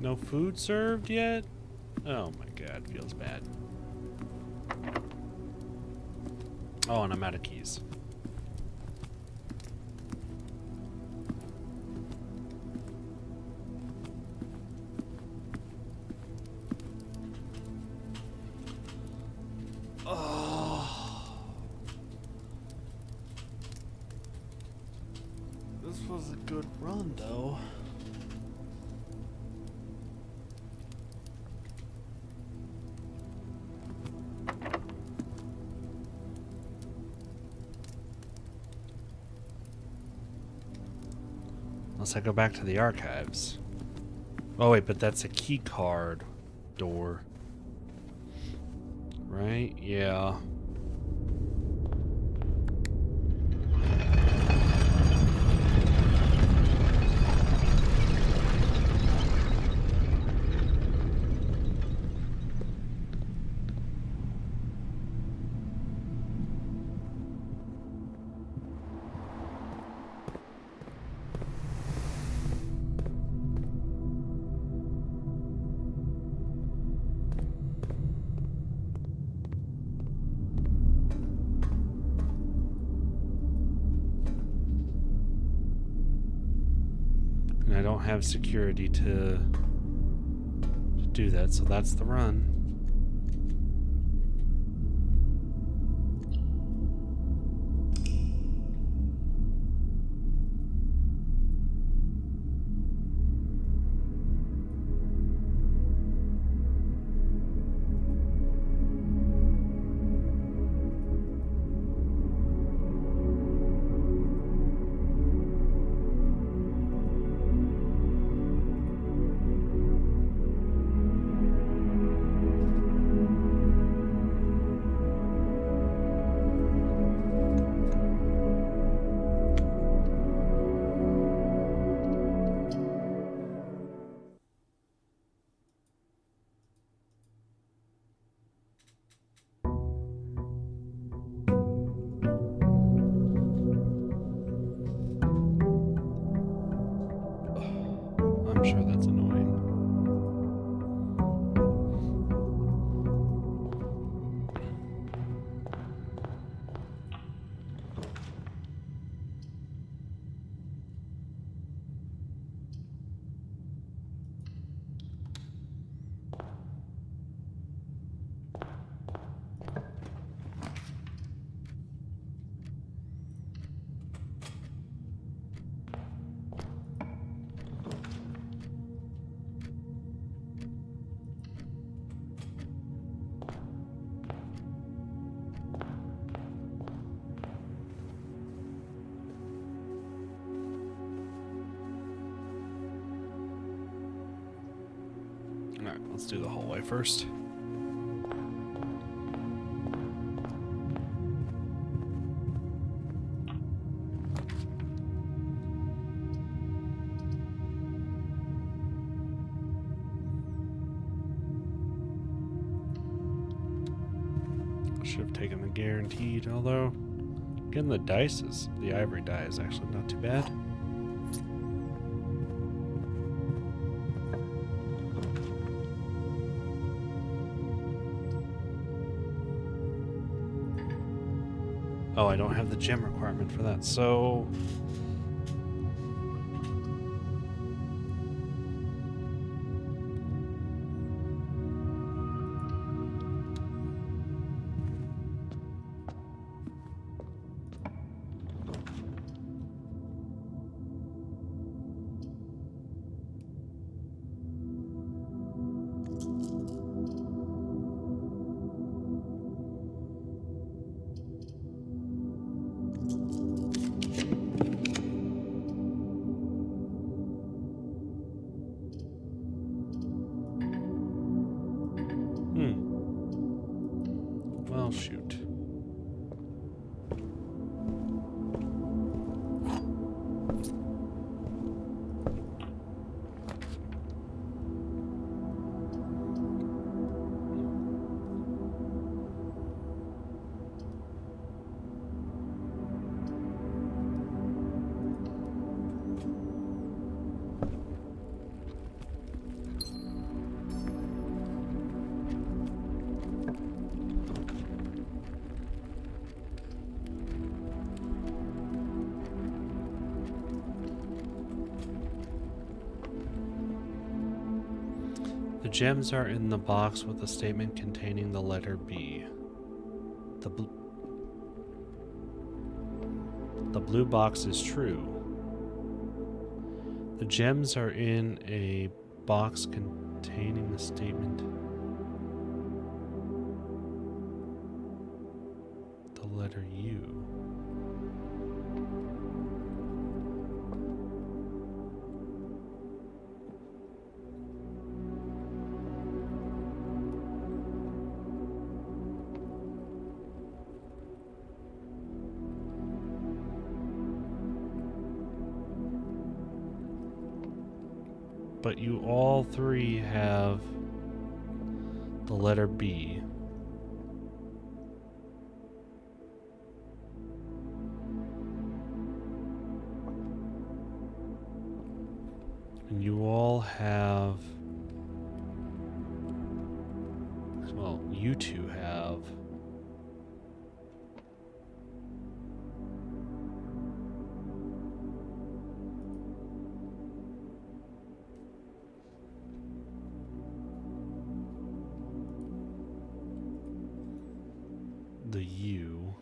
No food served yet? Oh my god, feels bad. Oh, and I'm out of keys. Oh. This was a good run, though. Unless I go back to the archives. Oh wait, but that's a key card door. Right? Yeah. And I don't have security to do that, so that's the run. I'm sure that's annoying. Alright, let's do the hallway first. Should have taken the guaranteed, although getting the ivory die is actually not too bad. Oh, I don't have the gem requirement for that, so... Well, shoot. The gems are in the box with a statement containing the letter B. The blue box is true. The gems are in a box containing the statement. The letter U. But you all three have the letter B. And you all have, well, you two have the U.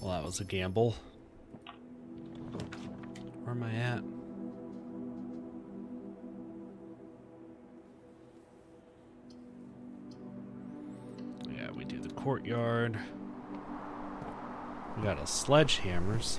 Well, that was a gamble. Where am I at? Yeah, we do the courtyard. We got a sledgehammers.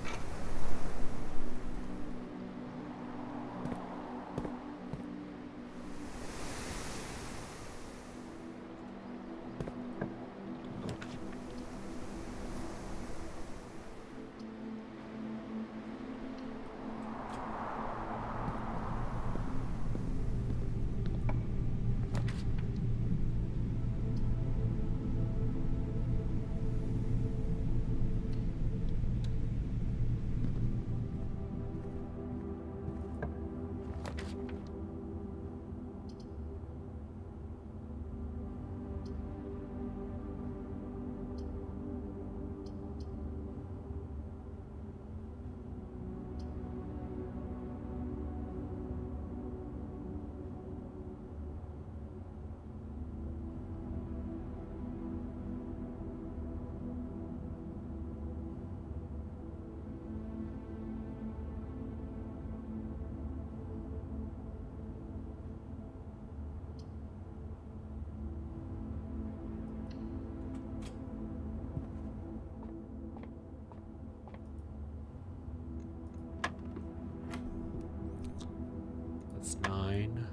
That's 9.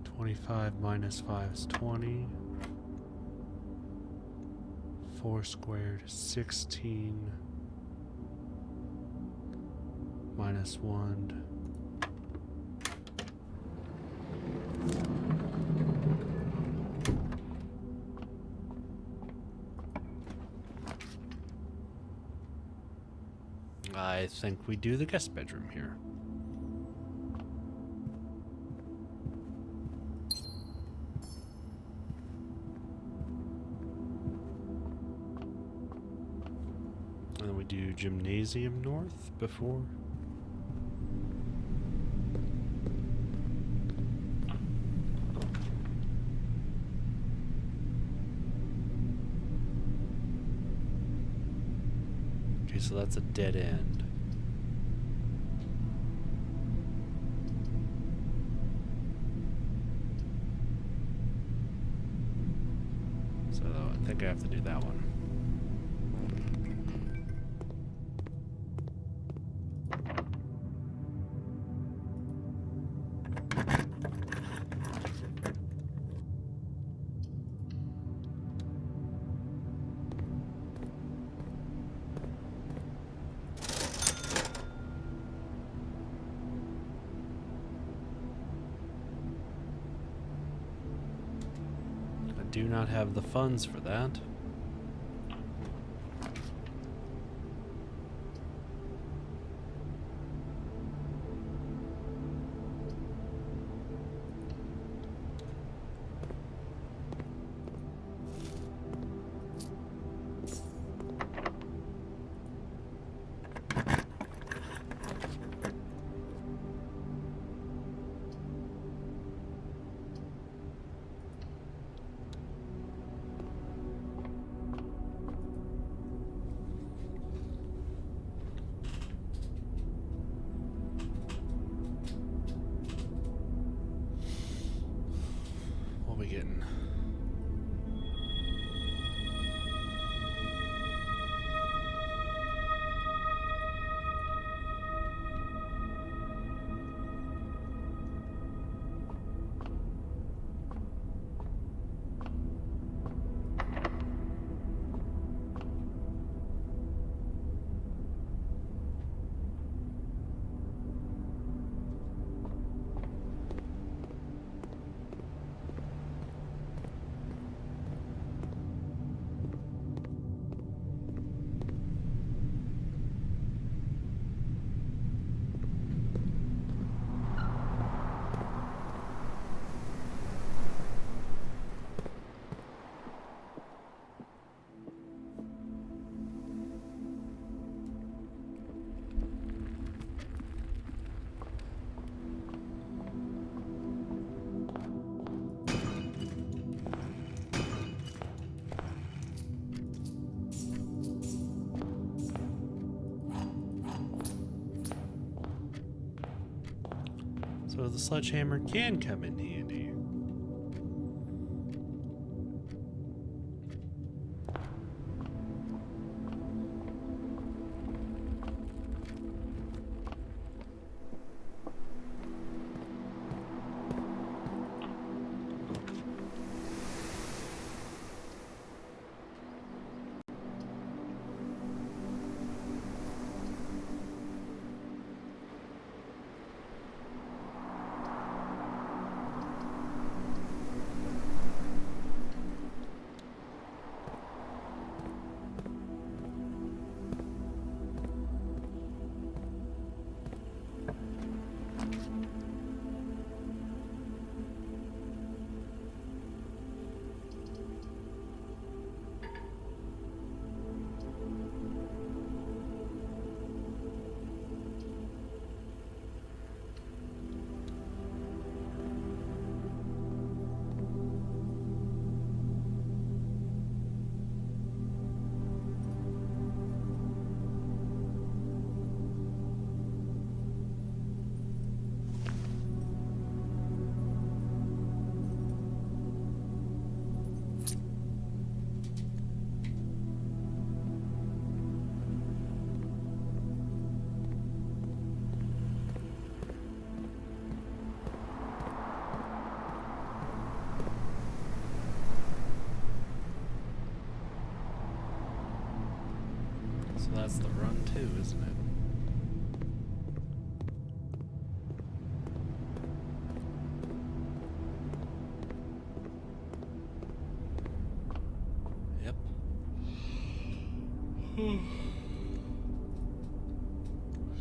25 minus 5 is 20. 4 squared is 16. Minus 1. I think we do the guest bedroom here. And then we do gymnasium north before. Okay, so that's a dead end. So I think I have to do that one. do not have the funds for that. What are we getting? So the sledgehammer can come in handy. So that's the run too, isn't it? Yep.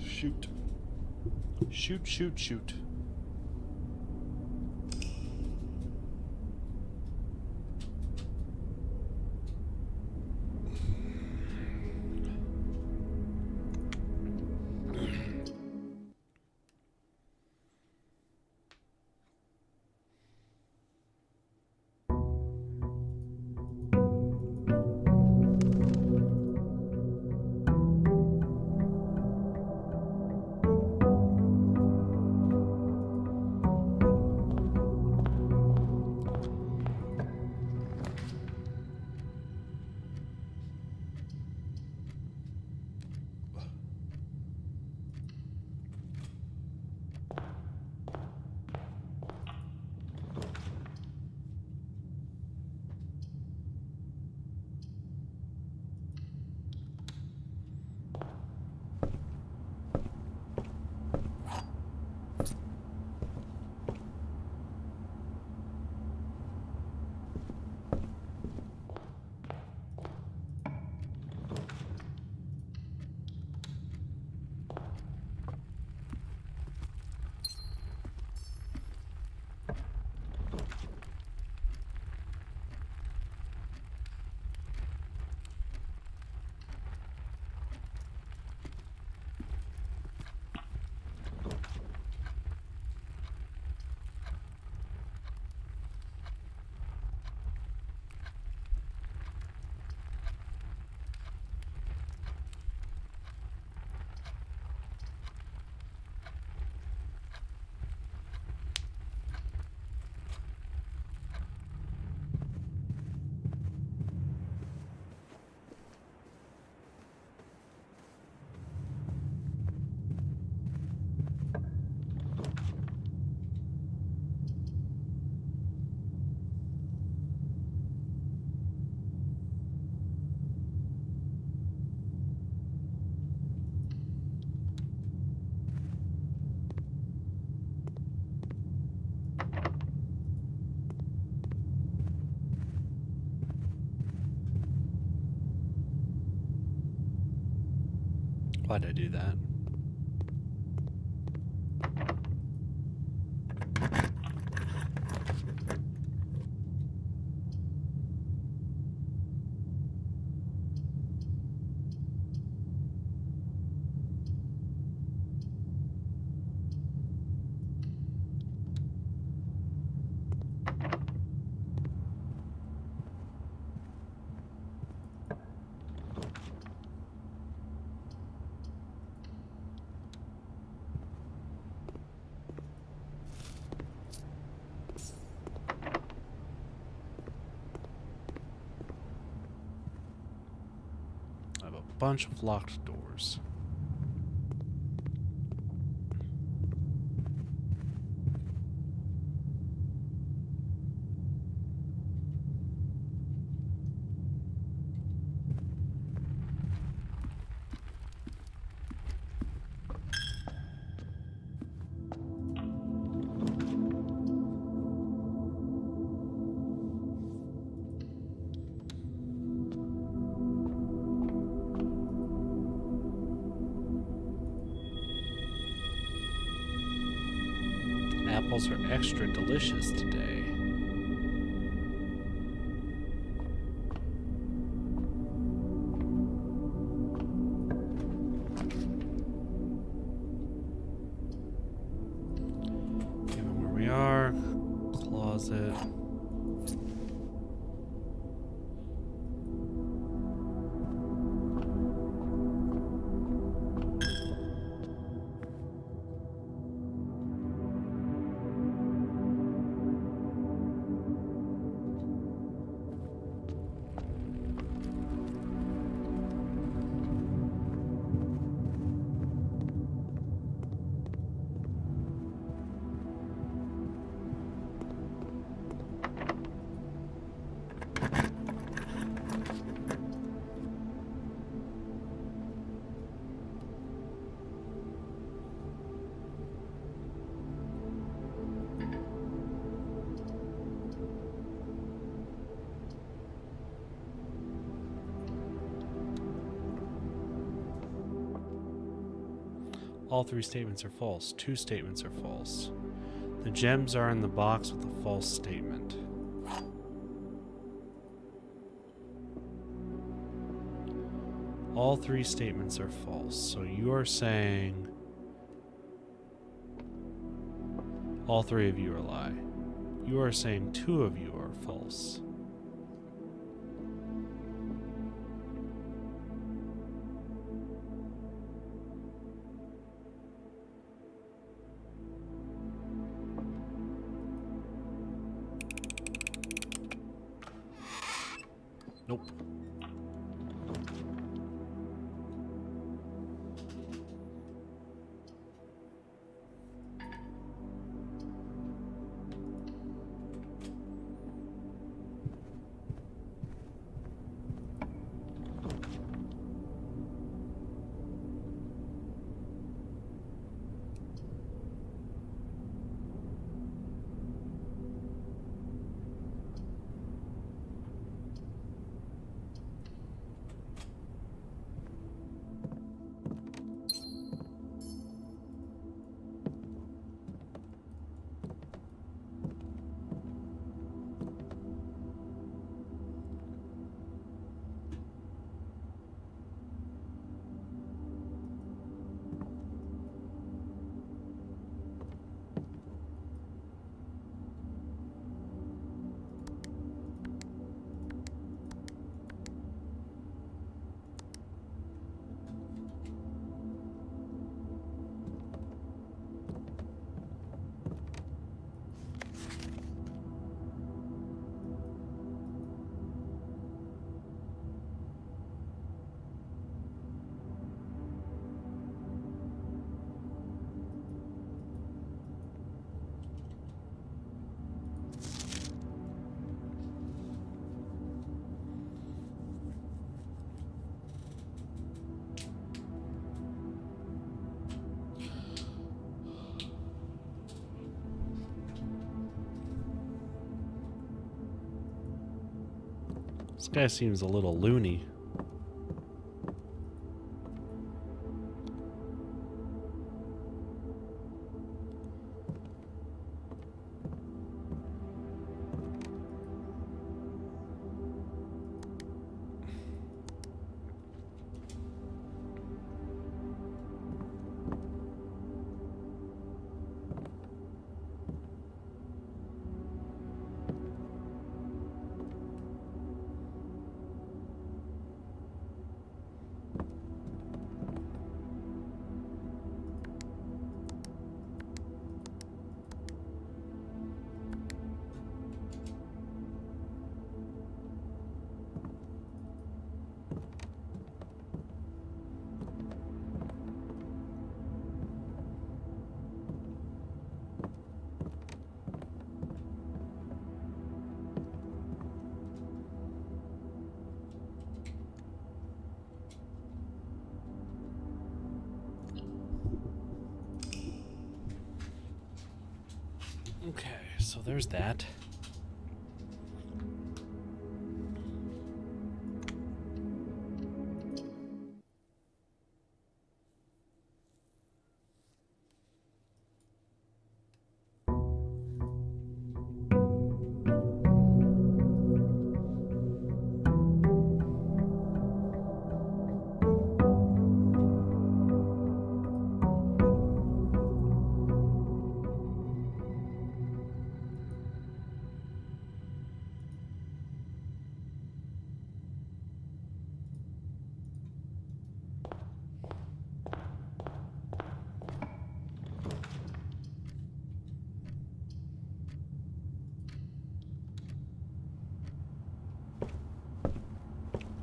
Shoot. Shoot, shoot, shoot. Why'd I do that? Bunch of locked doors. Apples are extra delicious today. Given where we are, closet. All three statements are false. Two statements are false. The gems are in the box with a false statement. All three statements are false. So you are saying all three of you are lie. You are saying two of you are false. Nope. This guy seems a little loony. So there's that.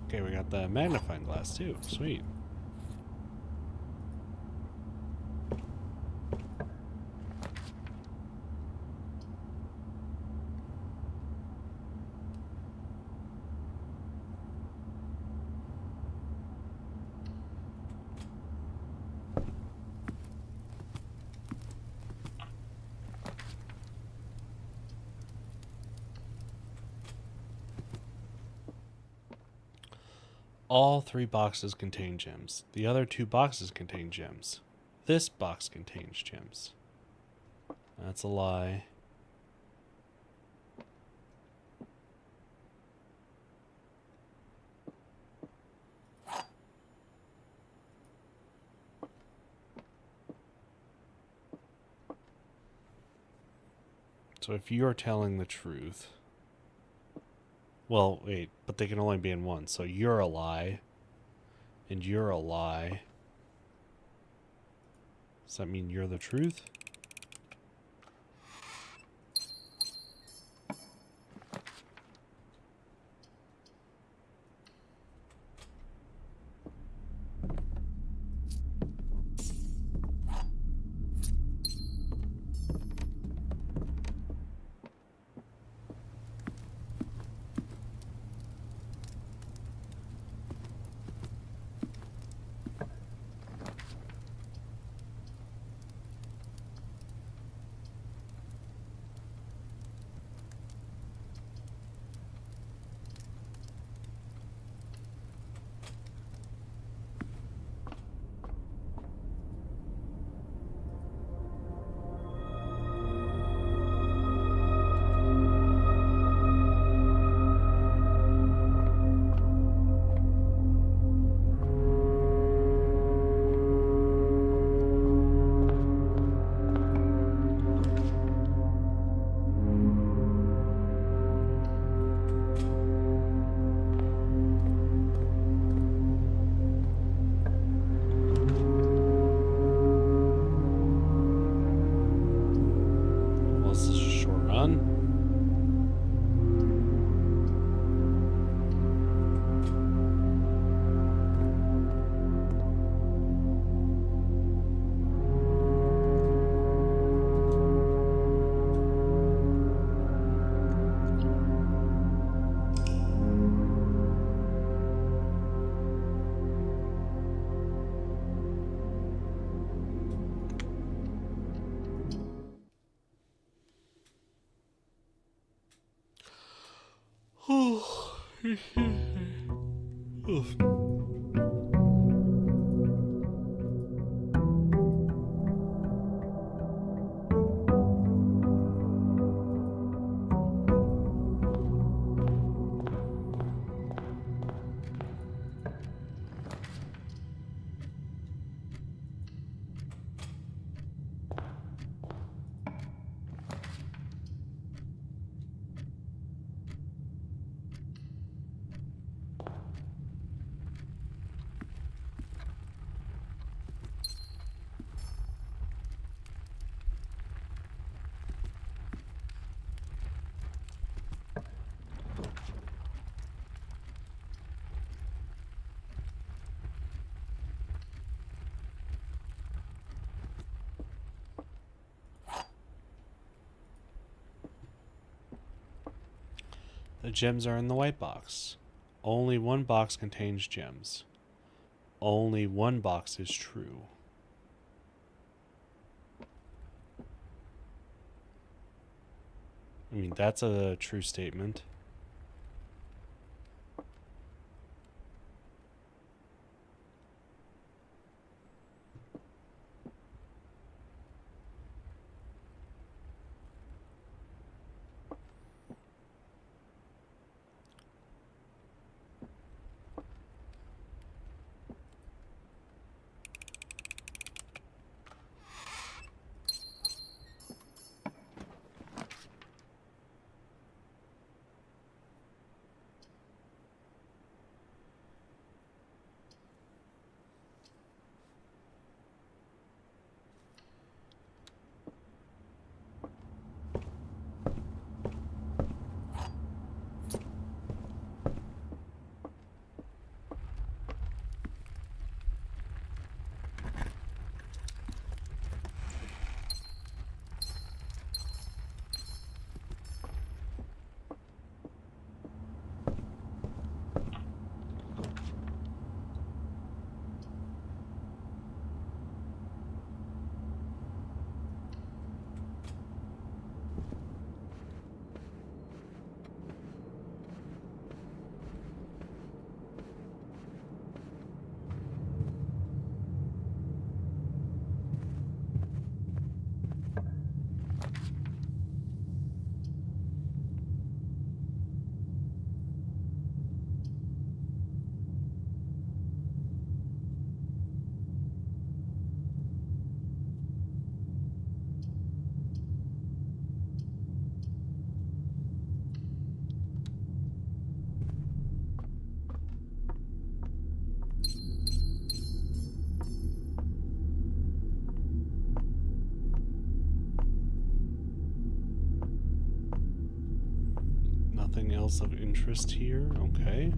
Okay, we got the magnifying glass too. Sweet. All 3 boxes contain gems. The other 2 boxes contain gems. This box contains gems. That's a lie. So if you're telling the truth... Well, wait, but they can only be in one. So you're a lie. And you're a lie. Does that mean you're the truth? Oof. The gems are in the white box. Only one box contains gems. Only one box is true. I mean, that's a true statement. Nothing else of interest here. Okay.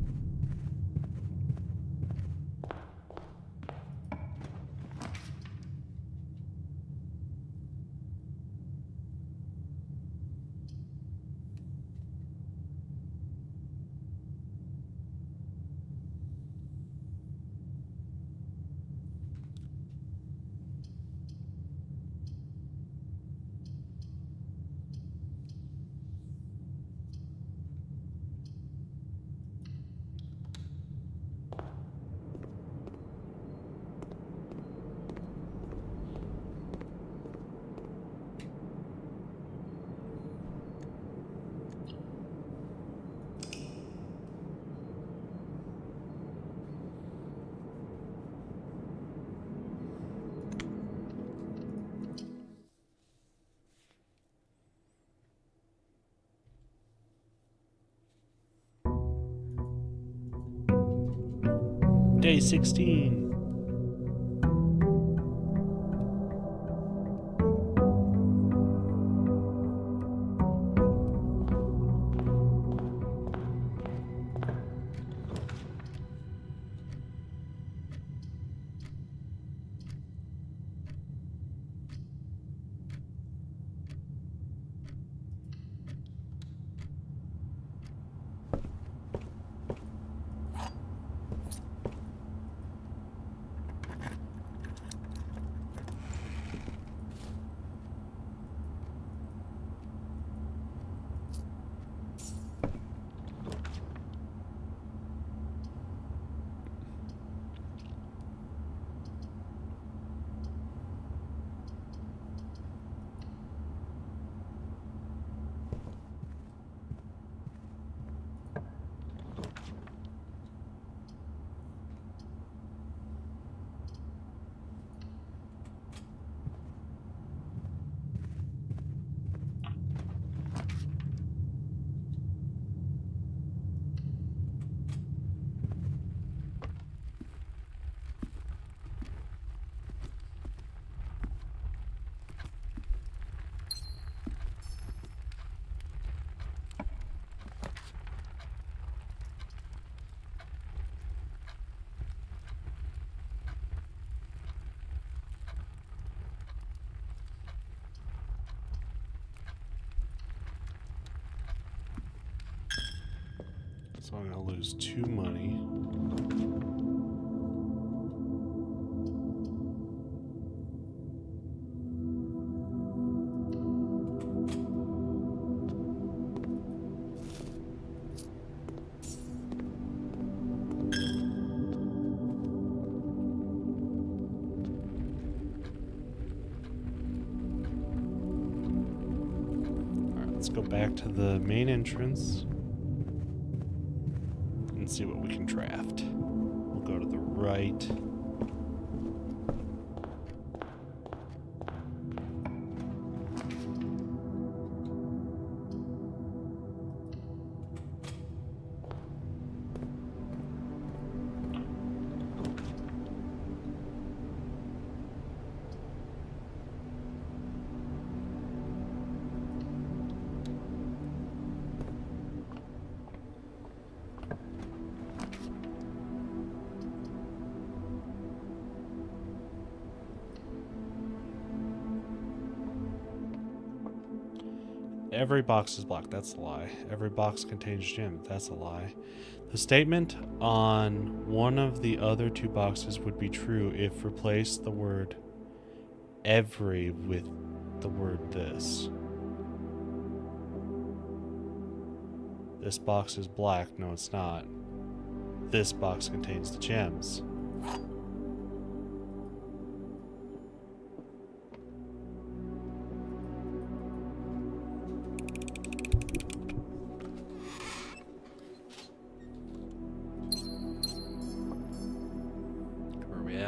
Day 16. So I'm going to lose 2 money. go back to the main entrance and see what we can draft. We'll go to the right. Every box is blocked. That's a lie. Every box contains gem. That's a lie. The statement on one of the other two boxes would be true if replace the word every with the word this. This box is black. No, it's not. This box contains the gems.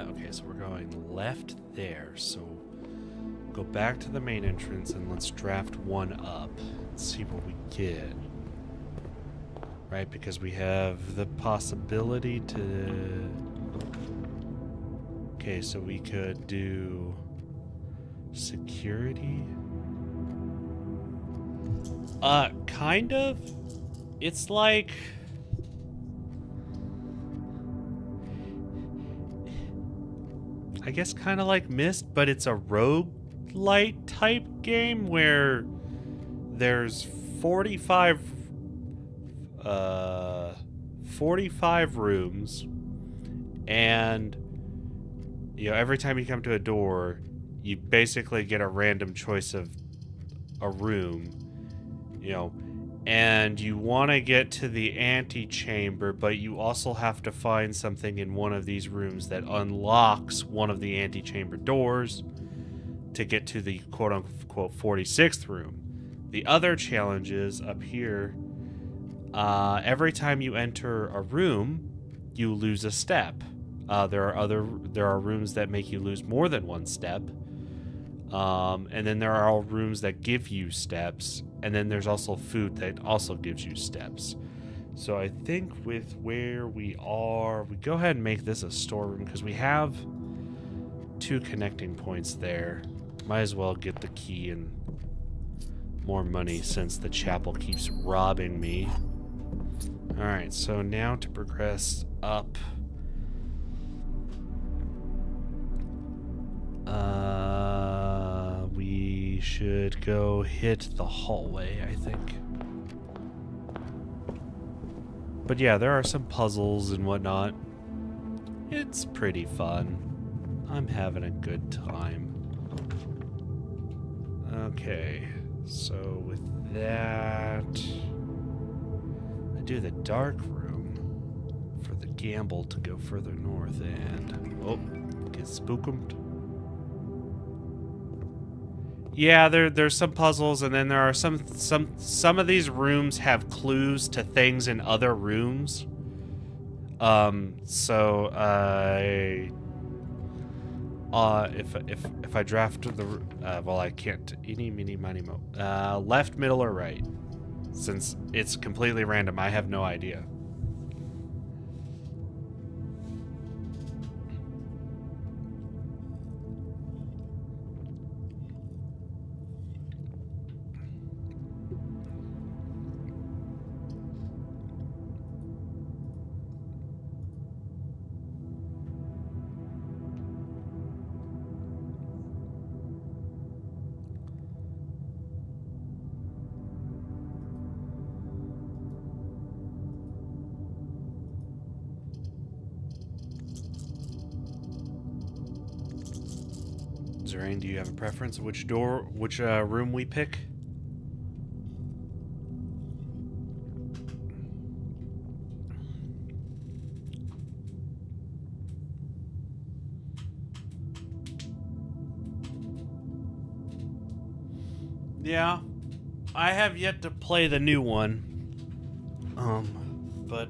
Okay, so we're going left there. So go back to the main entrance and let's draft one up. Let's see what we get. Right, because we have the possibility to... Okay, so we could do security. Kind of. It's like... I guess kind of like Myst, but it's a roguelite type game where there's 45 rooms, and you know, every time you come to a door, you basically get a random choice of a room, you know, and you want to get to the antechamber, but you also have to find something in one of these rooms that unlocks one of the antechamber doors to get to the quote-unquote 46th room. The other challenge is up here, every time you enter a room, you lose a step. There are rooms that make you lose more than one step. And then there are all rooms that give you steps, and then there's also food that also gives you steps. So I think with where we are, we go ahead and make this a storeroom because we have 2 connecting points there. Might as well get the key and more money since the chapel keeps robbing me. Alright, so now to progress up. We should go hit the hallway, I think. But yeah, there are some puzzles and whatnot. It's pretty fun. I'm having a good time. Okay, so with that, I do the dark room for the gamble to go further north and, oh, get spookumed. Yeah, there's some puzzles, and then there are some of these rooms have clues to things in other rooms. So if I draft the well, I can't eeny meeny miny mo. Left, middle, or right, since it's completely random. I have no idea. Zerain, do you have a preference? Which room we pick? Yeah, I have yet to play the new one. But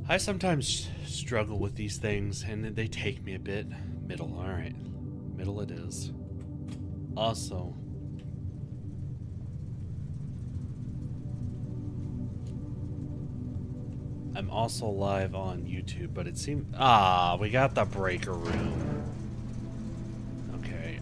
I sometimes struggle with these things, and they take me a bit. Middle, all right. Middle it is. Also, I'm also live on YouTube, but it seems... Ah, we got the breaker room. Okay,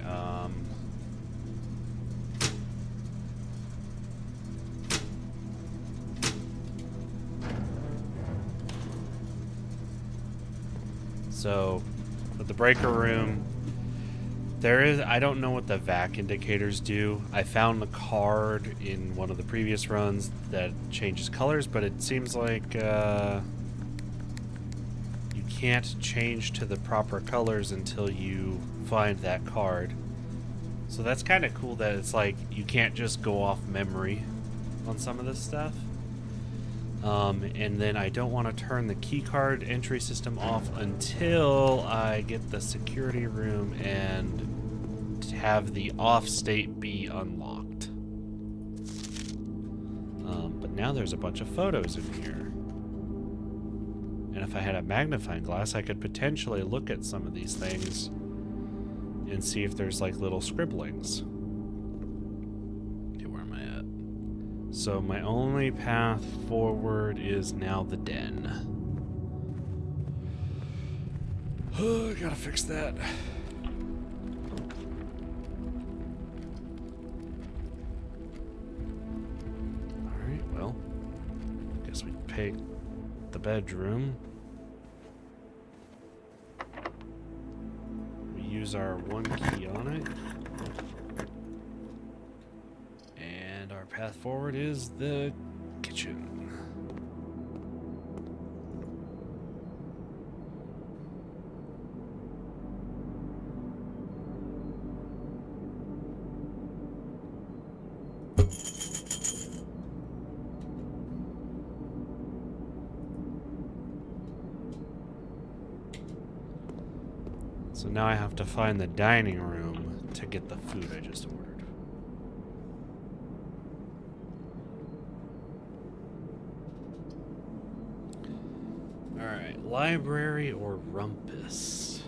So, with the breaker room, I don't know what the vac indicators do. I found the card in one of the previous runs that changes colors, but it seems like you can't change to the proper colors until you find that card. So that's kind of cool that it's like you can't just go off memory on some of this stuff. And then I don't want to turn the keycard entry system off until I get the security room and have the off state be unlocked. But now there's a bunch of photos in here. And if I had a magnifying glass, I could potentially look at some of these things and see if there's like little scribblings. Okay, where am I at? So my only path forward is now the den. Oh, I gotta fix that. Alright, well, guess we pick the bedroom. We use our one key on it. And our path forward is the kitchen. So now I have to find the dining room to get the food I just ordered. Alright, library or rumpus?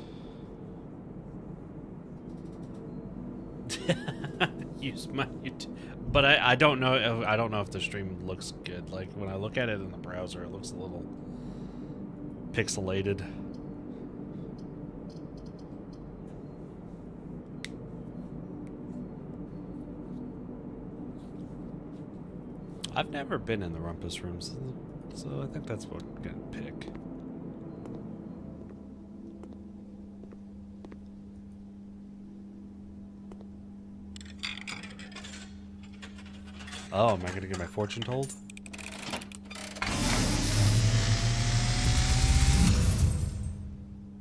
Use my YouTube. But I don't know. I don't know if the stream looks good. Like when I look at it in the browser, it looks a little pixelated. I've never been in the rumpus rooms, so I think that's what I'm gonna pick. Oh, am I gonna get my fortune told?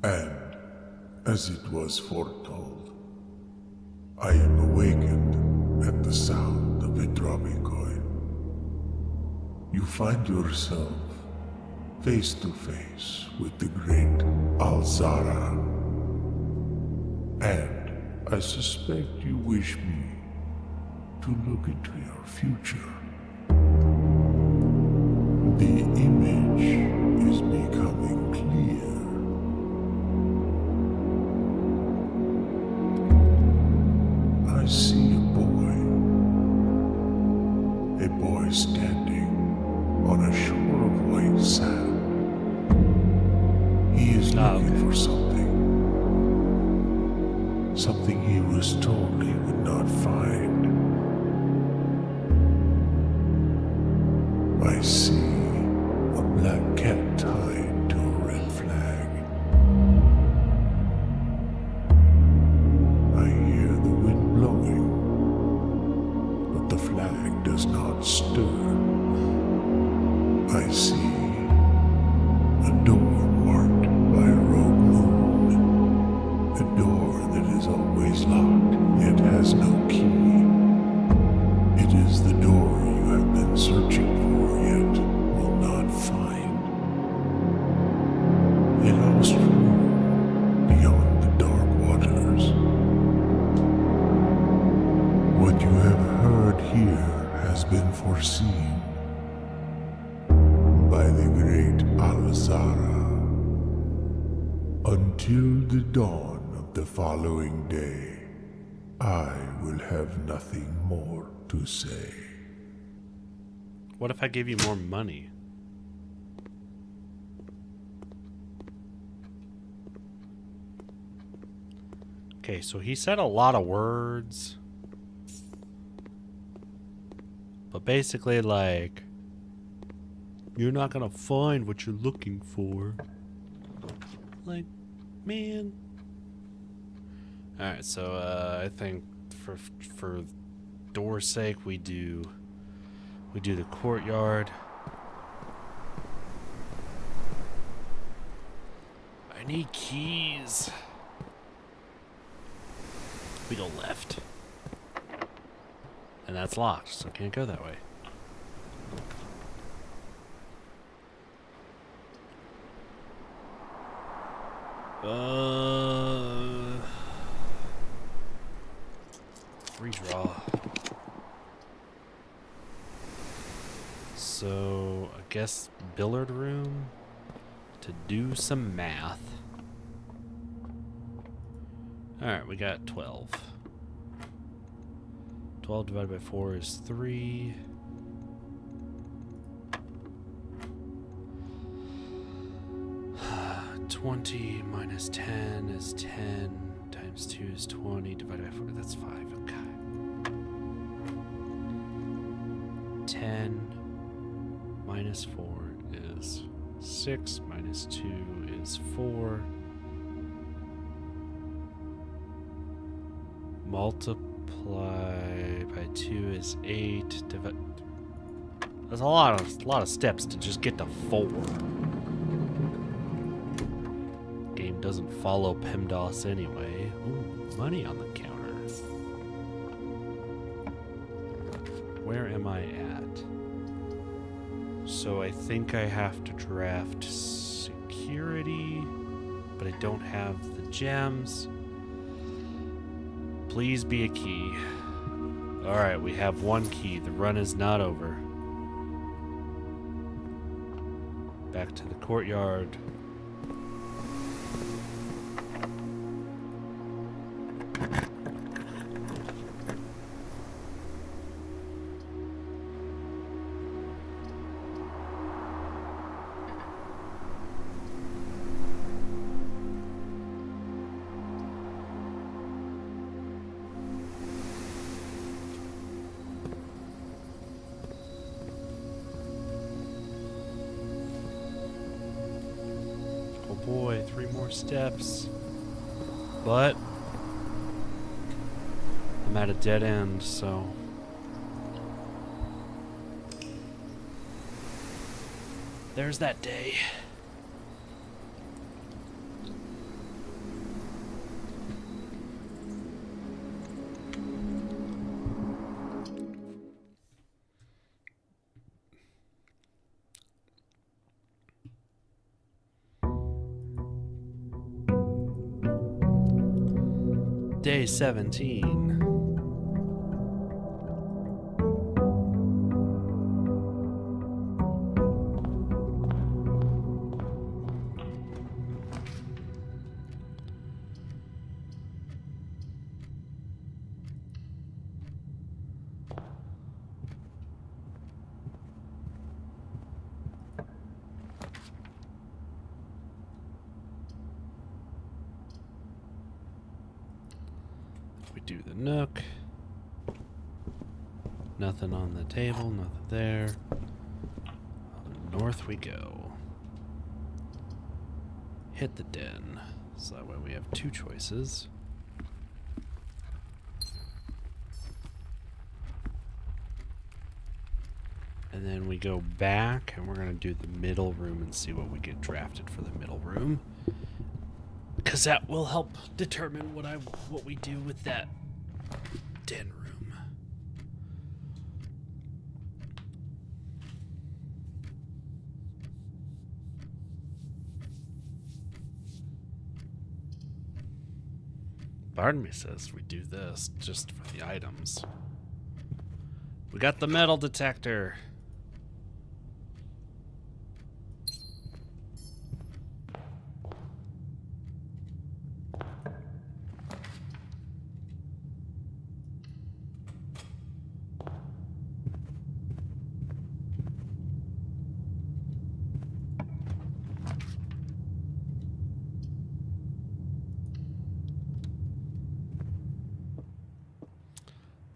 And, as it was foretold, I am awakened at the sound of a dropping coin. You find yourself face to face with the great Alzara. And I suspect you wish me to look into your future. The image is becoming clear. I see a boy standing on a shore of white sand. He is looking for something he was told he would not find. I see a black cat tied to a red flag. I hear the wind blowing, but the flag does not stir. I see a door marked by a rogue moon. A door that is always locked, yet has no key. It is the door you have been searching for, yet will not find. A lost room beyond the dark waters. What you have heard by the great Alzara. Until the dawn of the following day, I will have nothing more to say. What if I gave you more money? Okay, so he said a lot of words. But basically, like, you're not gonna find what you're looking for. Like, man. Alright, so I think for door's sake we do the courtyard. I need keys. We go left. And that's locked, so can't go that way. Redraw. So, I guess billiard room to do some math. Alright, we got 12. 12 divided by 4 is 3. $20 minus 10 is 10. Times 2 is 20. Divided by 4, that's 5. Okay. 10 minus 4 is 6. Minus 2 is 4. Multiply by 2 is 8. There's a lot of steps to just get to 4. Game doesn't follow PEMDAS anyway. Ooh, money on the counter. Where am I at? So I think I have to draft security, but I don't have the gems. Please be a key. Alright, we have one key. The run is not over. Back to the courtyard. Boy, 3 more steps. But I'm at a dead end, so there's that day. Day 17. We do the nook. Nothing on the table, nothing there. North we go. Hit the den. So that way we have 2 choices. And then we go back and we're going to do the middle room and see what we get drafted for the middle room. Because that will help determine what we do with that den room. Pardon me says we do this just for the items. We got the metal detector.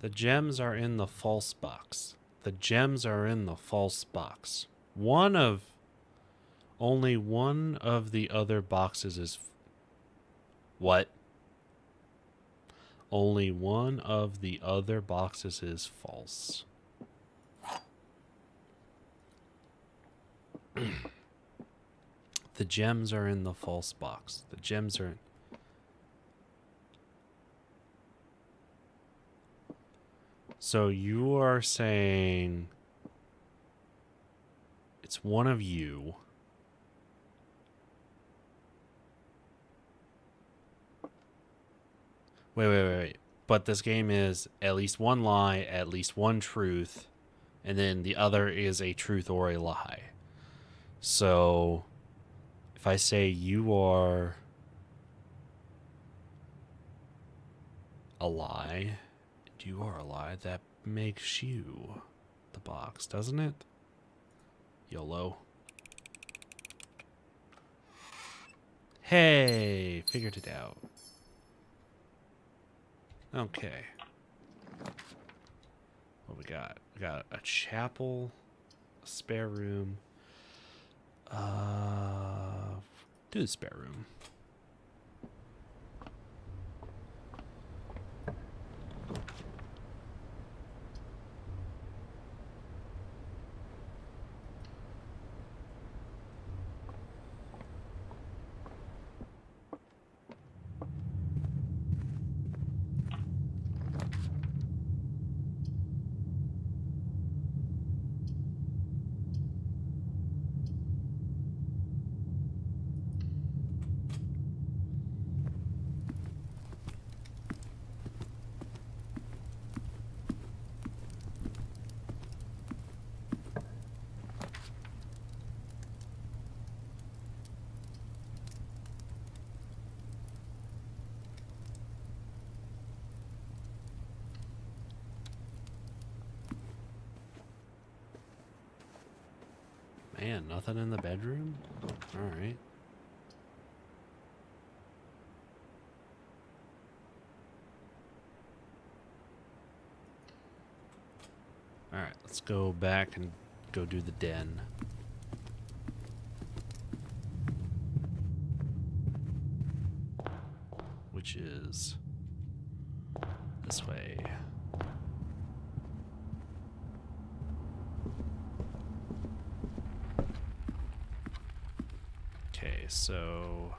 The gems are in the false box. The gems are in the false box. Only one of the other boxes is... What? Only one of the other boxes is false. The gems are in the false box. The gems are... So you are saying it's one of you. Wait. But this game is at least one lie, at least one truth, and then the other is a truth or a lie. So if I say you are a lie, and you are a lie, that makes you the box, doesn't it? YOLO. Hey, figured it out. Okay. What we got? We got a chapel, a spare room. Do the spare room. Man, nothing in the bedroom? Alright. Alright, let's go back and go do the den. Which is this way. Okay, so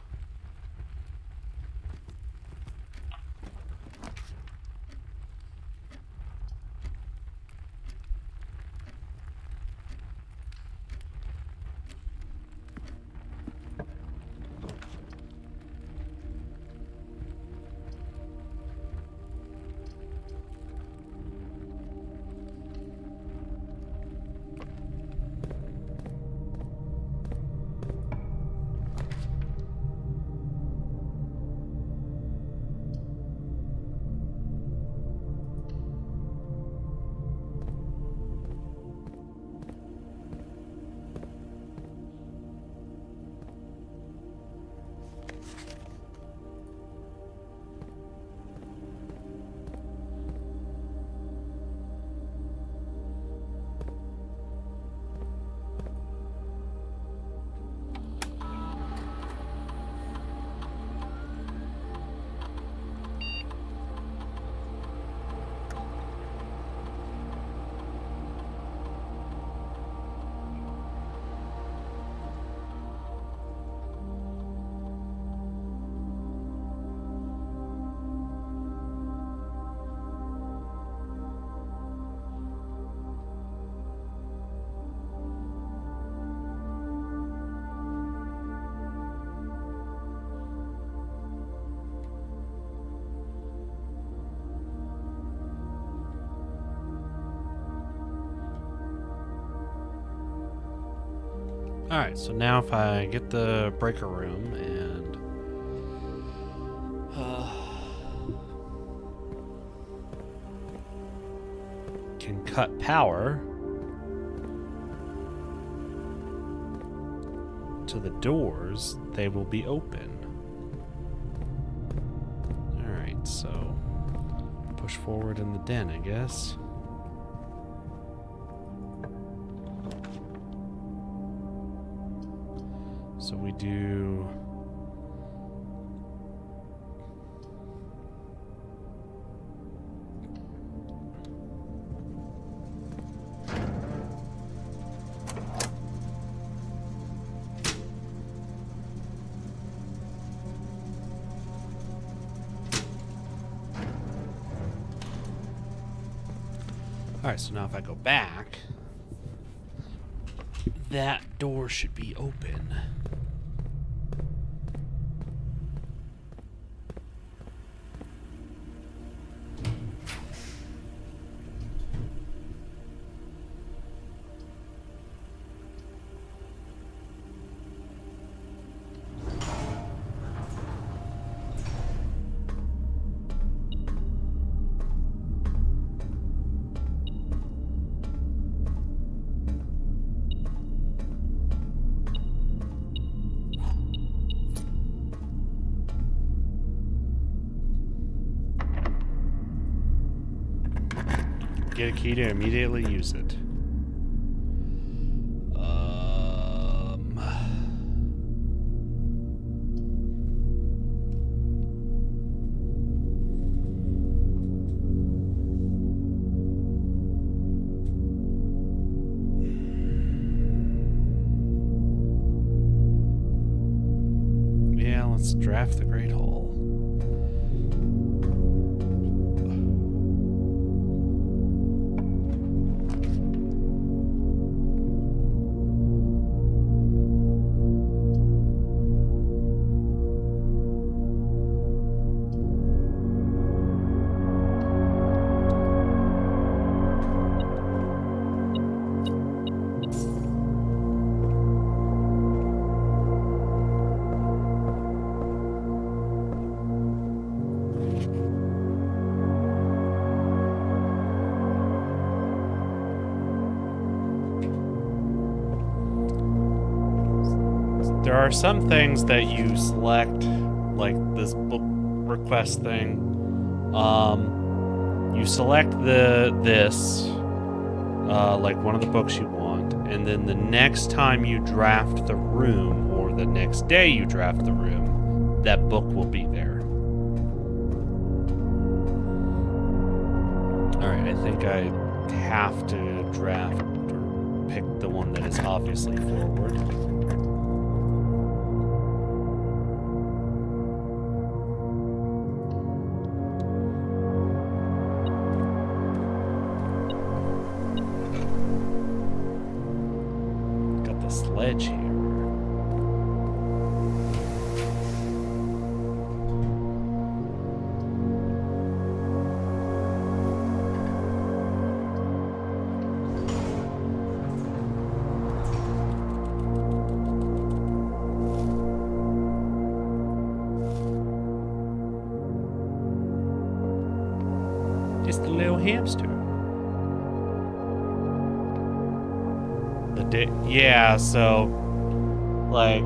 alright, so now if I get the breaker room and can cut power to the doors, they will be open. Alright, so push forward in the den, I guess. So we do... Alright, so now if I go back, that door should be open. Get a key to immediately use it. Yeah, let's draft the Great Hall. There are some things that you select, like this book request thing. You select this, like one of the books you want, and then the next time you draft the room, or the next day you draft the room, that book will be there. Alright, I think I have to draft or pick the one that is obviously forward. Sledge here. Just a little hamster. Yeah, so, like,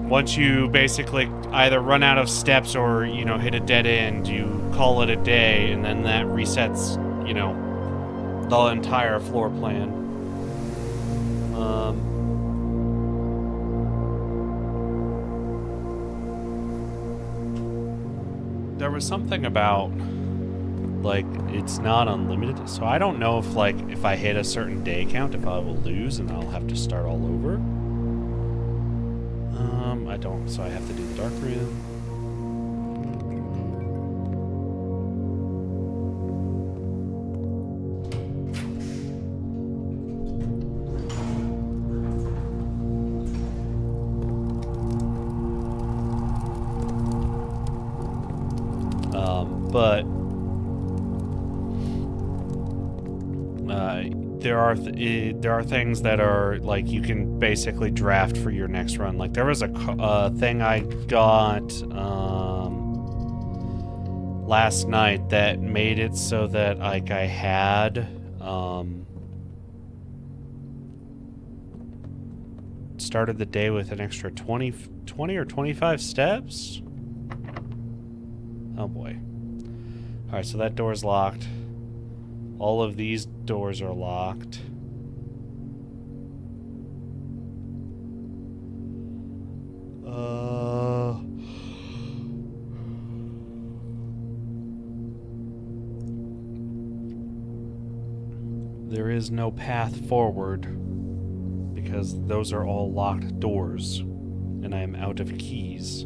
once you basically either run out of steps or, you know, hit a dead end, you call it a day, and then that resets, you know, the entire floor plan. There was something about, like, it's not unlimited, so I don't know if, like, if I hit a certain day count, if I will lose and I'll have to start all over. I don't, so I have to do the dark room. But there are things that are like you can basically draft for your next run. Like there was a thing I got last night that made it so that like I had started the day with an extra 20 or 25 steps. Oh boy. Alright, so that door's locked. All of these doors are locked. There is no path forward because those are all locked doors and I am out of keys.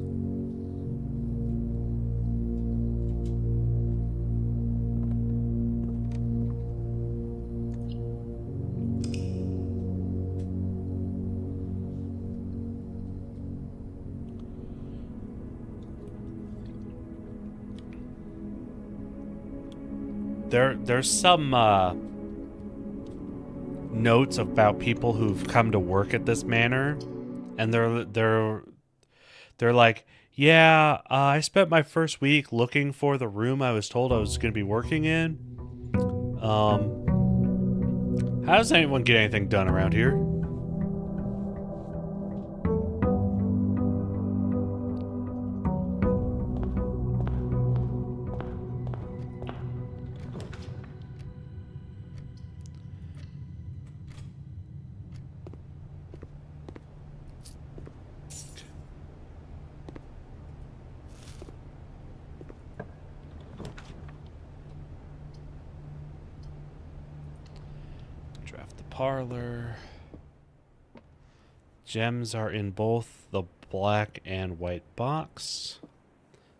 There's some notes about people who've come to work at this manor, and they're like, yeah, I spent my first week looking for the room I was told I was going to be working in. How does anyone get anything done around here? Parlor. Gems are in both the black and white box.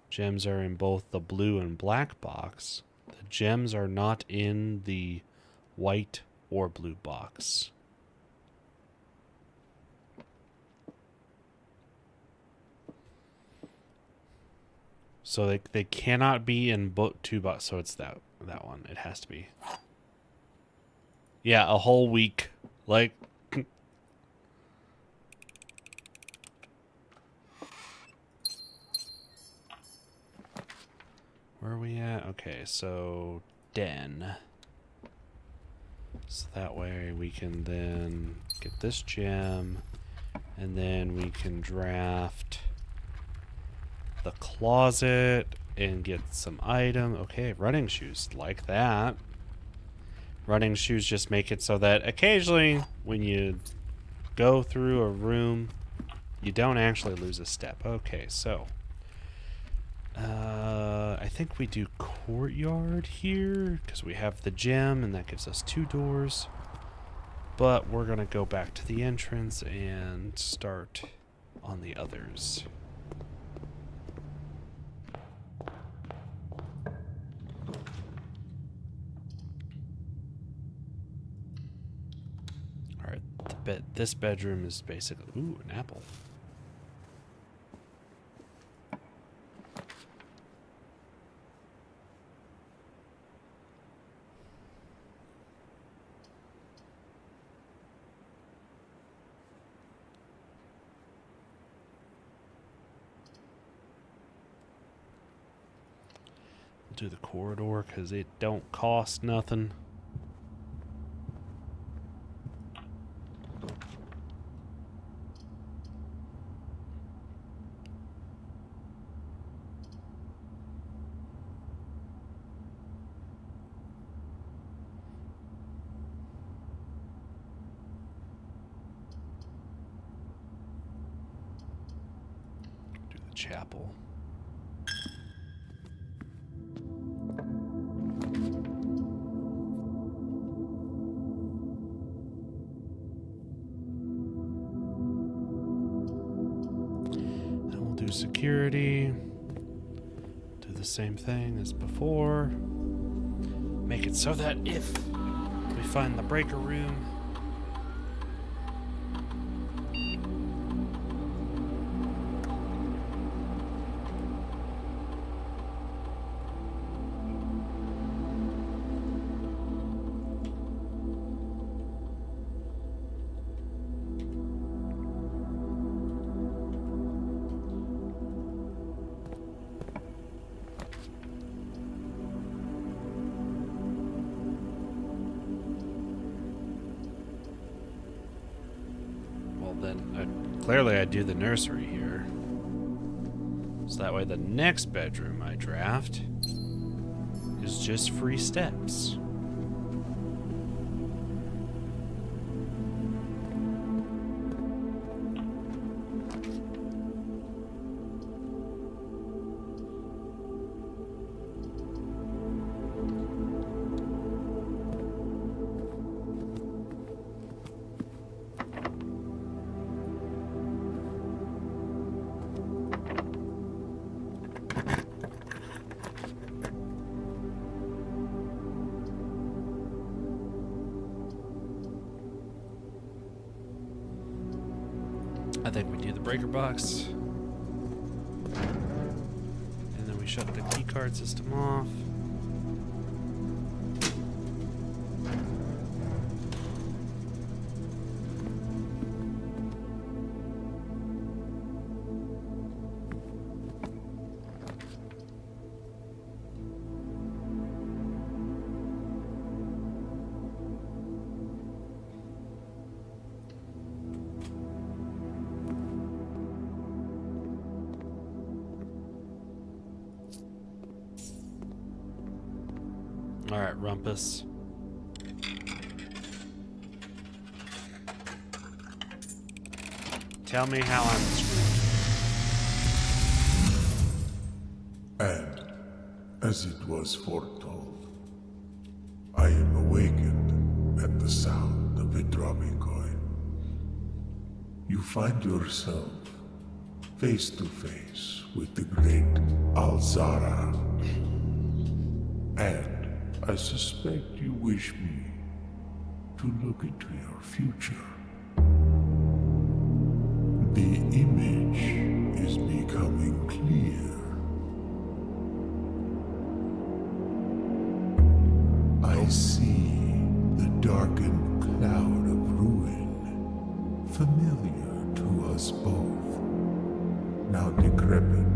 Gems are in both the blue and black box. The gems are not in the white or blue box. So they cannot be in both two boxes. So it's that one. It has to be. Yeah, a whole week. Like, where are we at? Okay, so den. So that way we can then get this gem, and then we can draft the closet and get some item. Okay, running shoes, like that. Running shoes just make it so that occasionally when you go through a room, you don't actually lose a step. Okay, so I think we do courtyard here because we have the gem and that gives us 2 doors. But we're going to go back to the entrance and start on the others. This bedroom is basically... Ooh, an apple. We'll do the corridor because it don't cost nothing. Chapel. Then we'll do security. Do the same thing as before. Make it so that if we find the breaker room, clearly I do the nursery here. So that way the next bedroom I draft is just free steps. I think we do the breaker box. And then we shut the keycard system off. Alright, Rumpus. Tell me how I'm screwed. And, as it was foretold, I am awakened at the sound of a dropping coin. You find yourself face to face with the great Alzara. And I suspect you wish me to look into your future. The image is becoming clear. I see the darkened cloud of ruin, familiar to us both, now decrepit,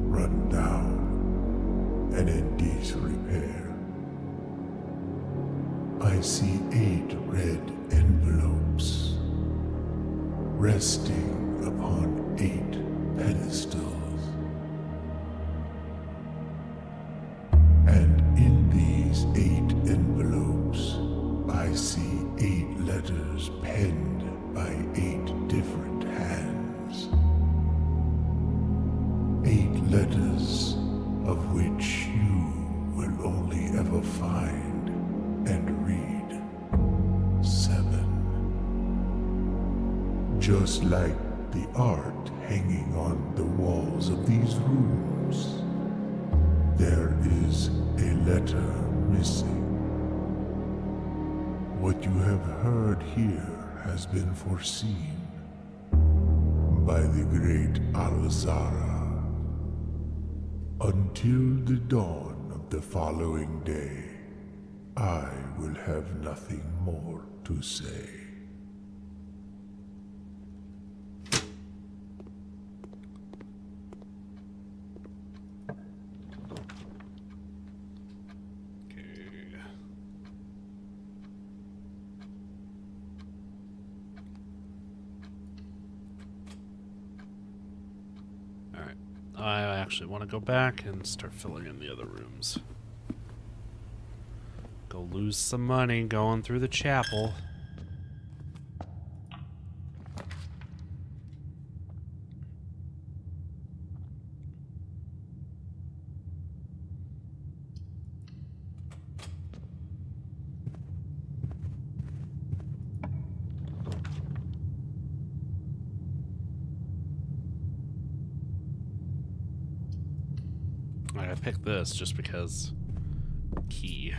run down, and in disrepair. I see 8 red envelopes resting upon 8 pedestals. And in these 8 envelopes, I see 8 letters penned by 8 different hands. 8 letters of which you will only ever find and read 7. Just like the art hanging on the walls of these rooms, there is a letter missing. What you have heard here has been foreseen by the great Alzara. Until the dawn of the following day, I will have nothing more to say. Okay. Alright. I actually want to go back and start filling in the other rooms. Go lose some money going through the chapel. I picked this just because key.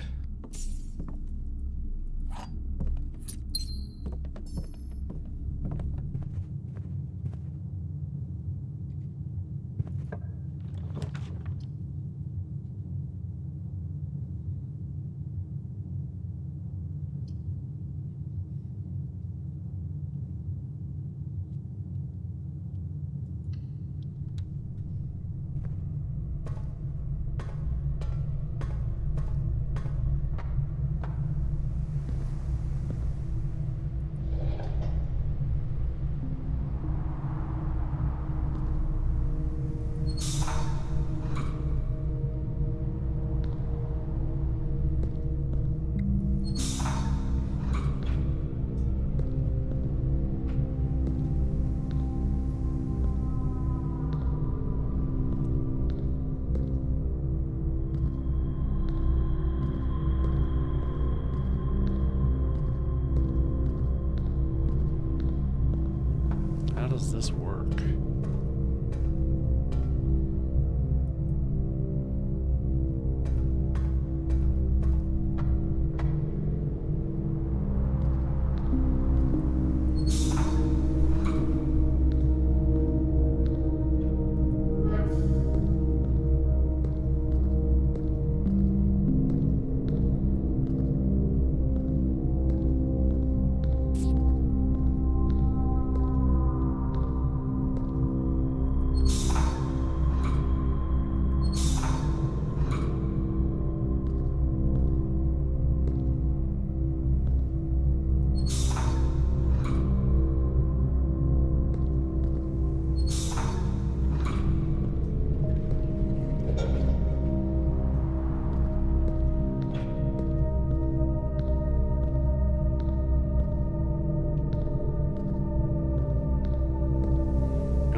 does this work?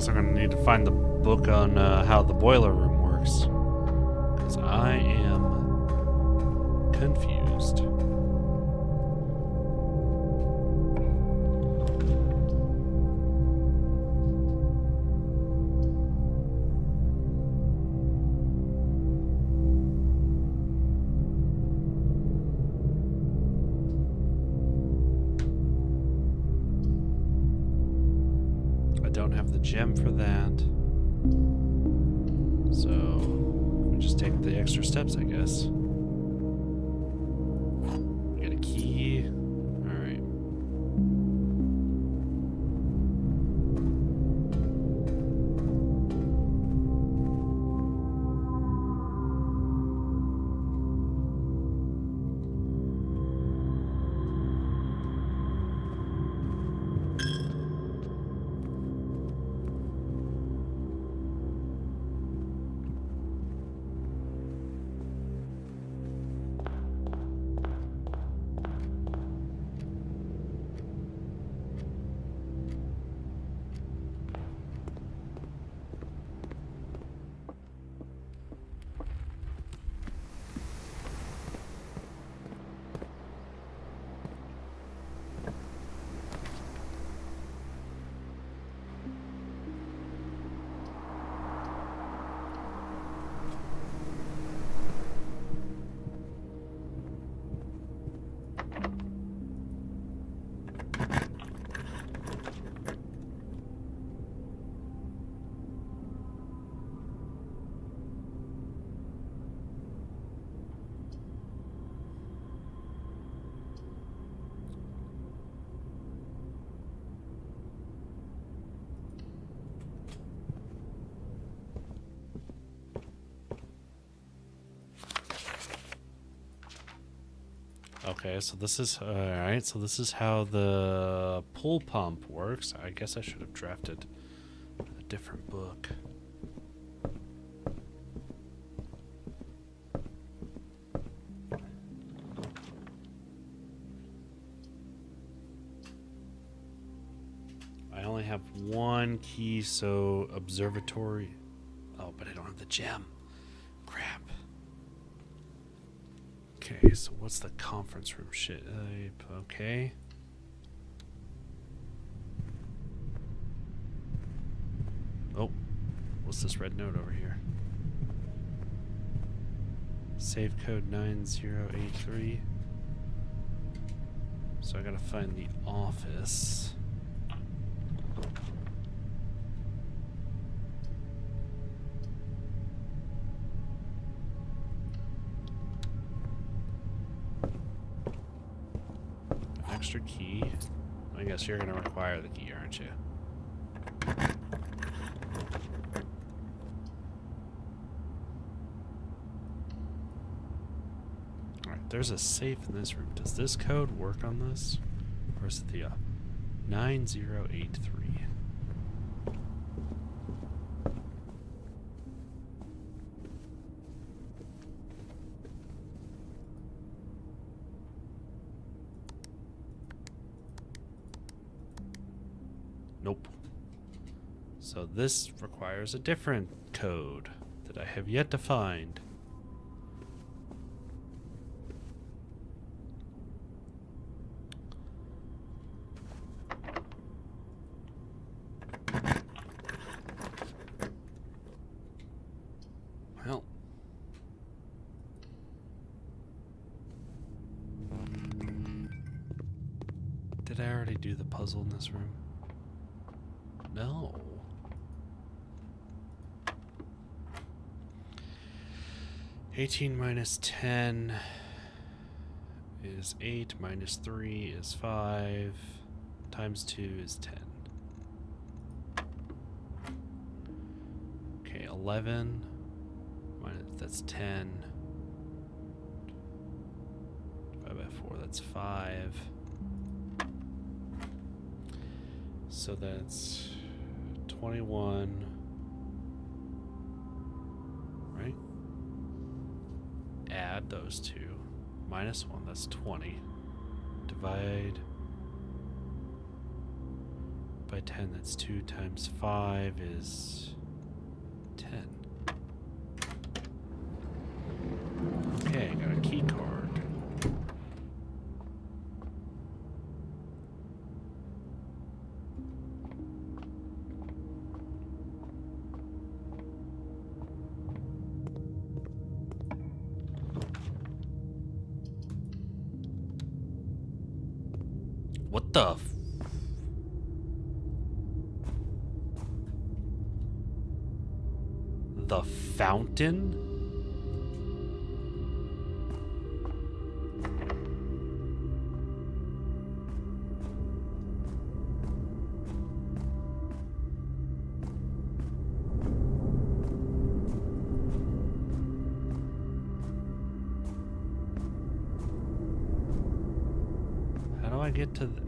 I'm gonna need to find the book on how the boiler room works, because I am confused. Don't have the gem for that, so we just take the extra steps, I guess. Get a key. All right. Okay, so this is alright, so this is how the pull pump works. I guess I should have drafted a different book. I only have one key, so observatory. Oh, but I don't have the gem. Crap. Okay, so what's the conference room shit? Okay. Oh, what's this red note over here? Save code 9083. So I gotta find the office. Extra key. I guess you're gonna require the key, aren't you? Alright, there's a safe in this room. Does this code work on this? Or is it the 9083? Nope. So this requires a different code that I have yet to find. I already do the puzzle in this room? No. (18 minus 10 is 8, minus 3 is 5, times 2 is 10. Okay, 11 minus, that's 10. Divided by 4, that's 5. So that's 21, right? Add those two. Minus 1, that's 20. Divide by 10, that's 2 times 5 is 10. Okay, got a key card. What the f— the fountain? How do I get to the—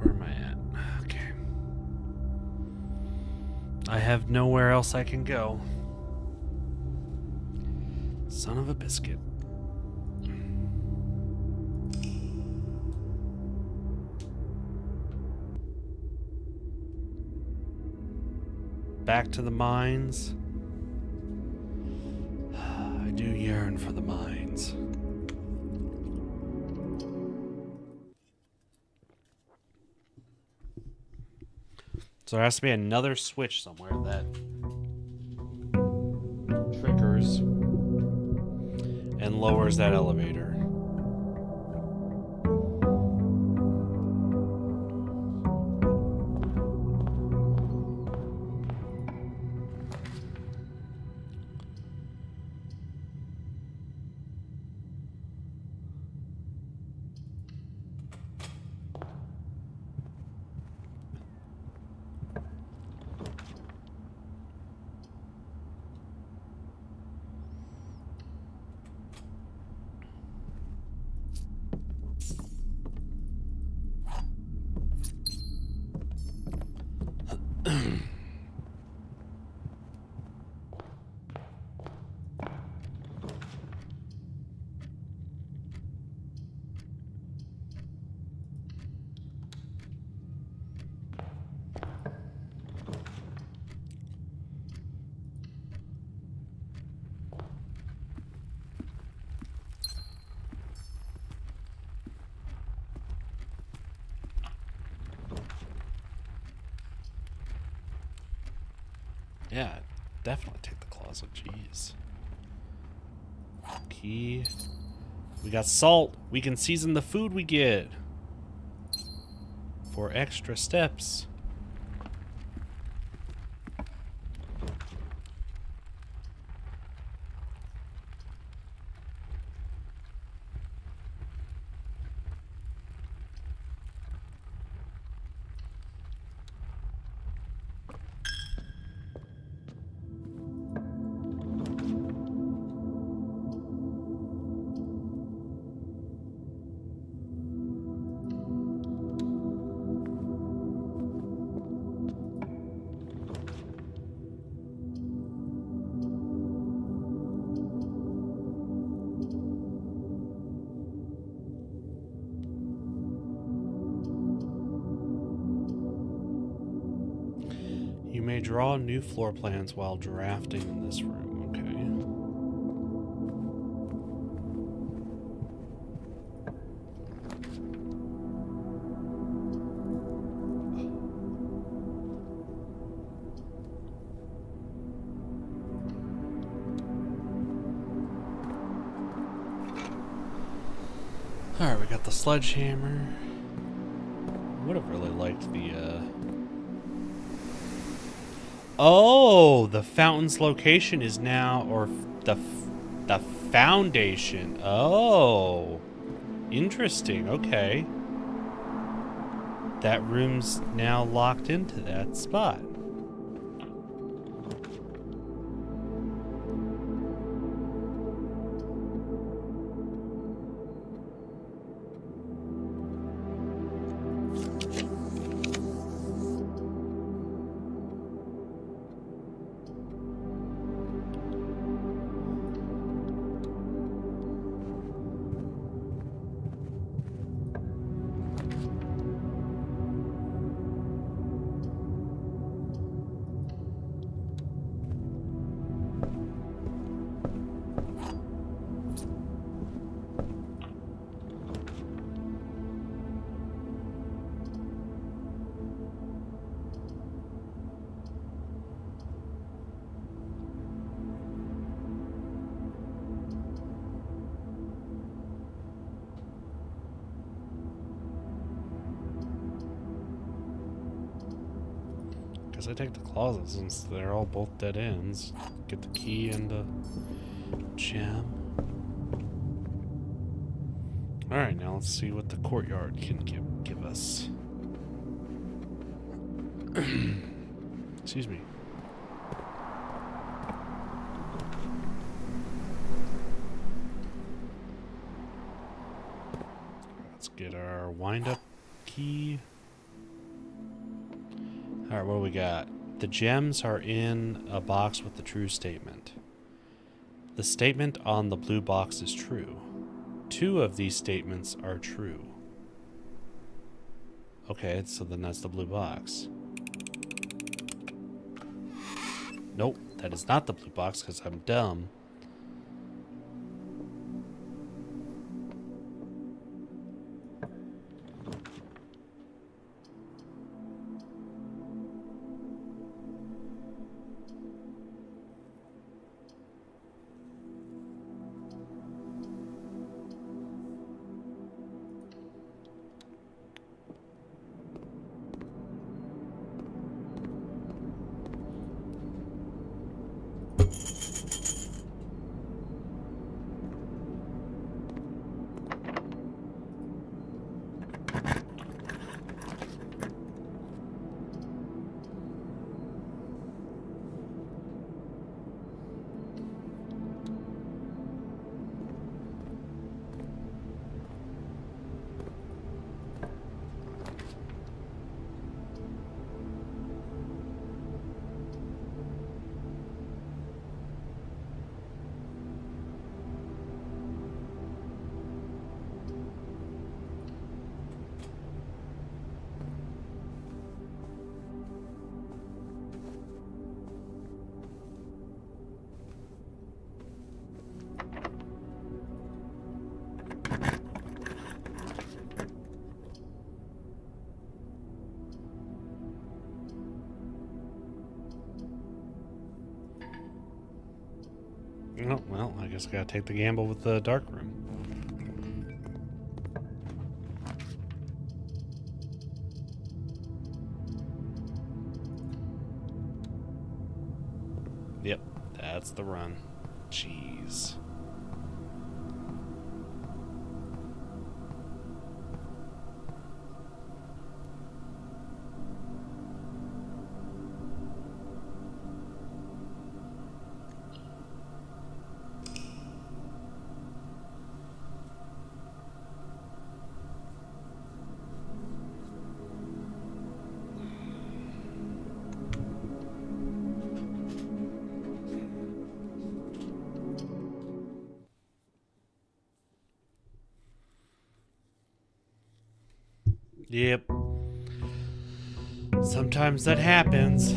where am I at? Okay. I have nowhere else I can go. Son of a biscuit. Back to the mines. I do yearn for the mines. So there has to be another switch somewhere that triggers and lowers that elevator. Yeah, definitely take the closet. Jeez. Key. We got salt. We can season the food we get for extra steps. You may draw new floor plans while drafting in this room. Okay. Alright, we got the sledgehammer. I would have really liked the, Oh, the fountain's location is now, or the foundation. Oh, interesting. Okay. That room's now locked into that spot. Guess I take the closet since they're all both dead ends. Get the key and the gem. Alright, now let's see what the courtyard can give us. Excuse me. Let's get our wind-up key. Alright, what do we got? The gems are in a box with the true statement. The statement on the blue box is true. 2 of these statements are true. Okay, so then that's the blue box. Nope, that is not the blue box because I'm dumb. Oh, well, I guess I gotta take the gamble with the dark room. Yep, that's the run. Jeez. Yep. Sometimes that happens.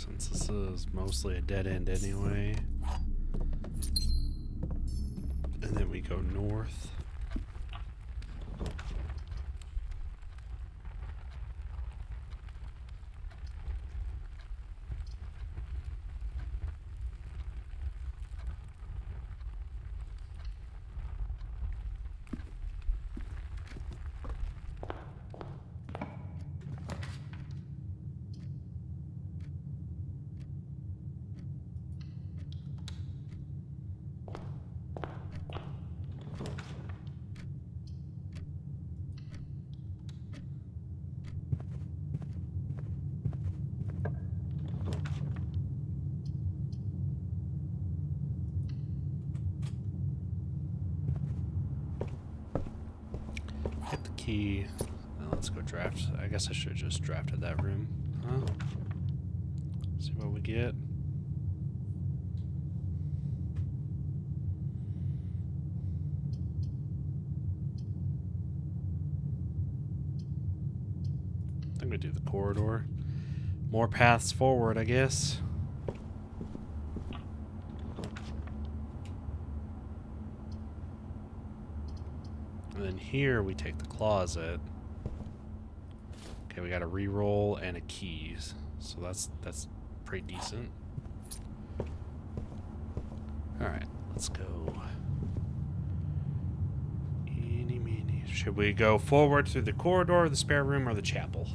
Since this is mostly a dead end anyway. And then we go north. Get the key. Now let's go draft. I guess I should have just drafted that room. Huh? See what we get. I'm gonna do the corridor. More paths forward, I guess. And then here we take the closet. Okay, we got a reroll and a keys, so that's pretty decent. All right, let's go. Eeny, meeny. Should we go forward through the corridor, the spare room, or the chapel?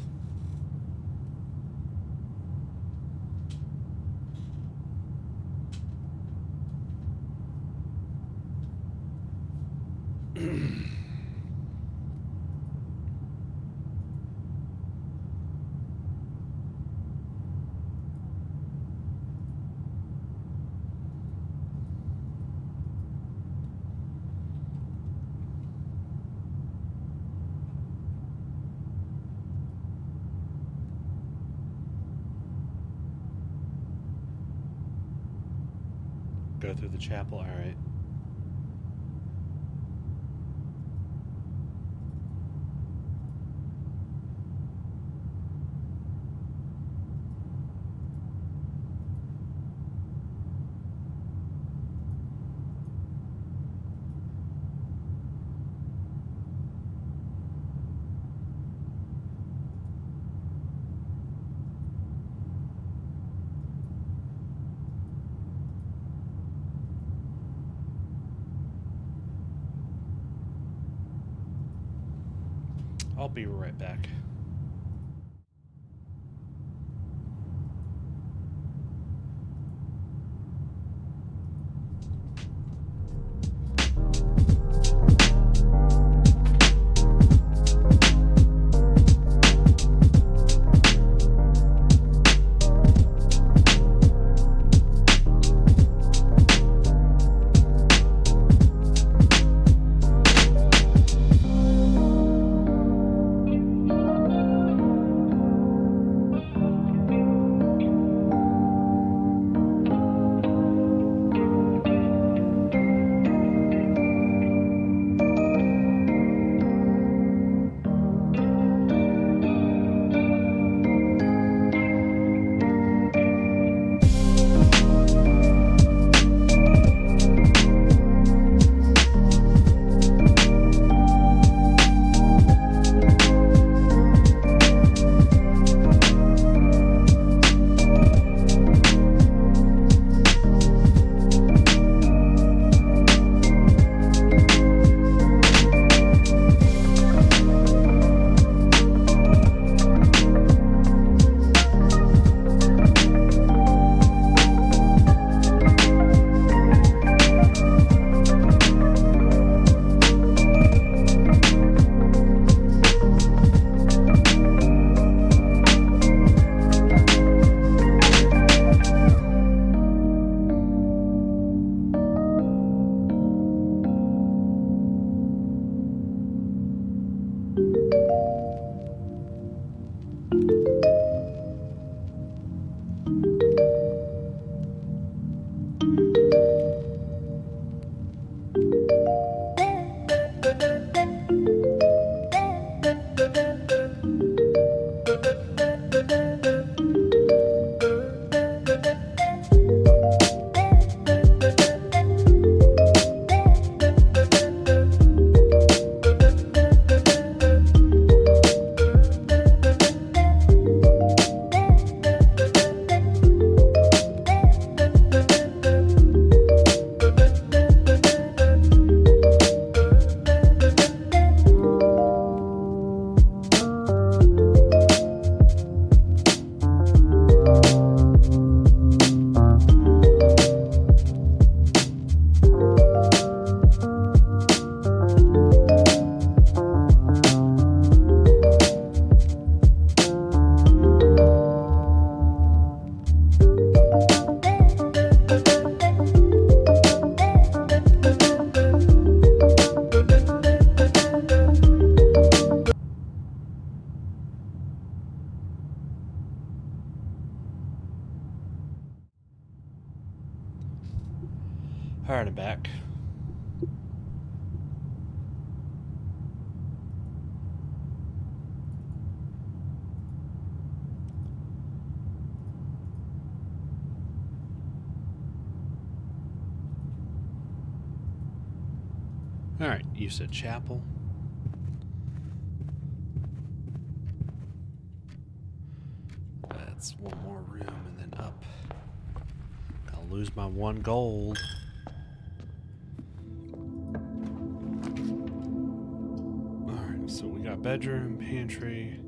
Go through the chapel, all right. I'll be right back. Alright, you said chapel. That's one more room and then up. I'll lose my 1 gold. Alright, so we got bedroom, pantry.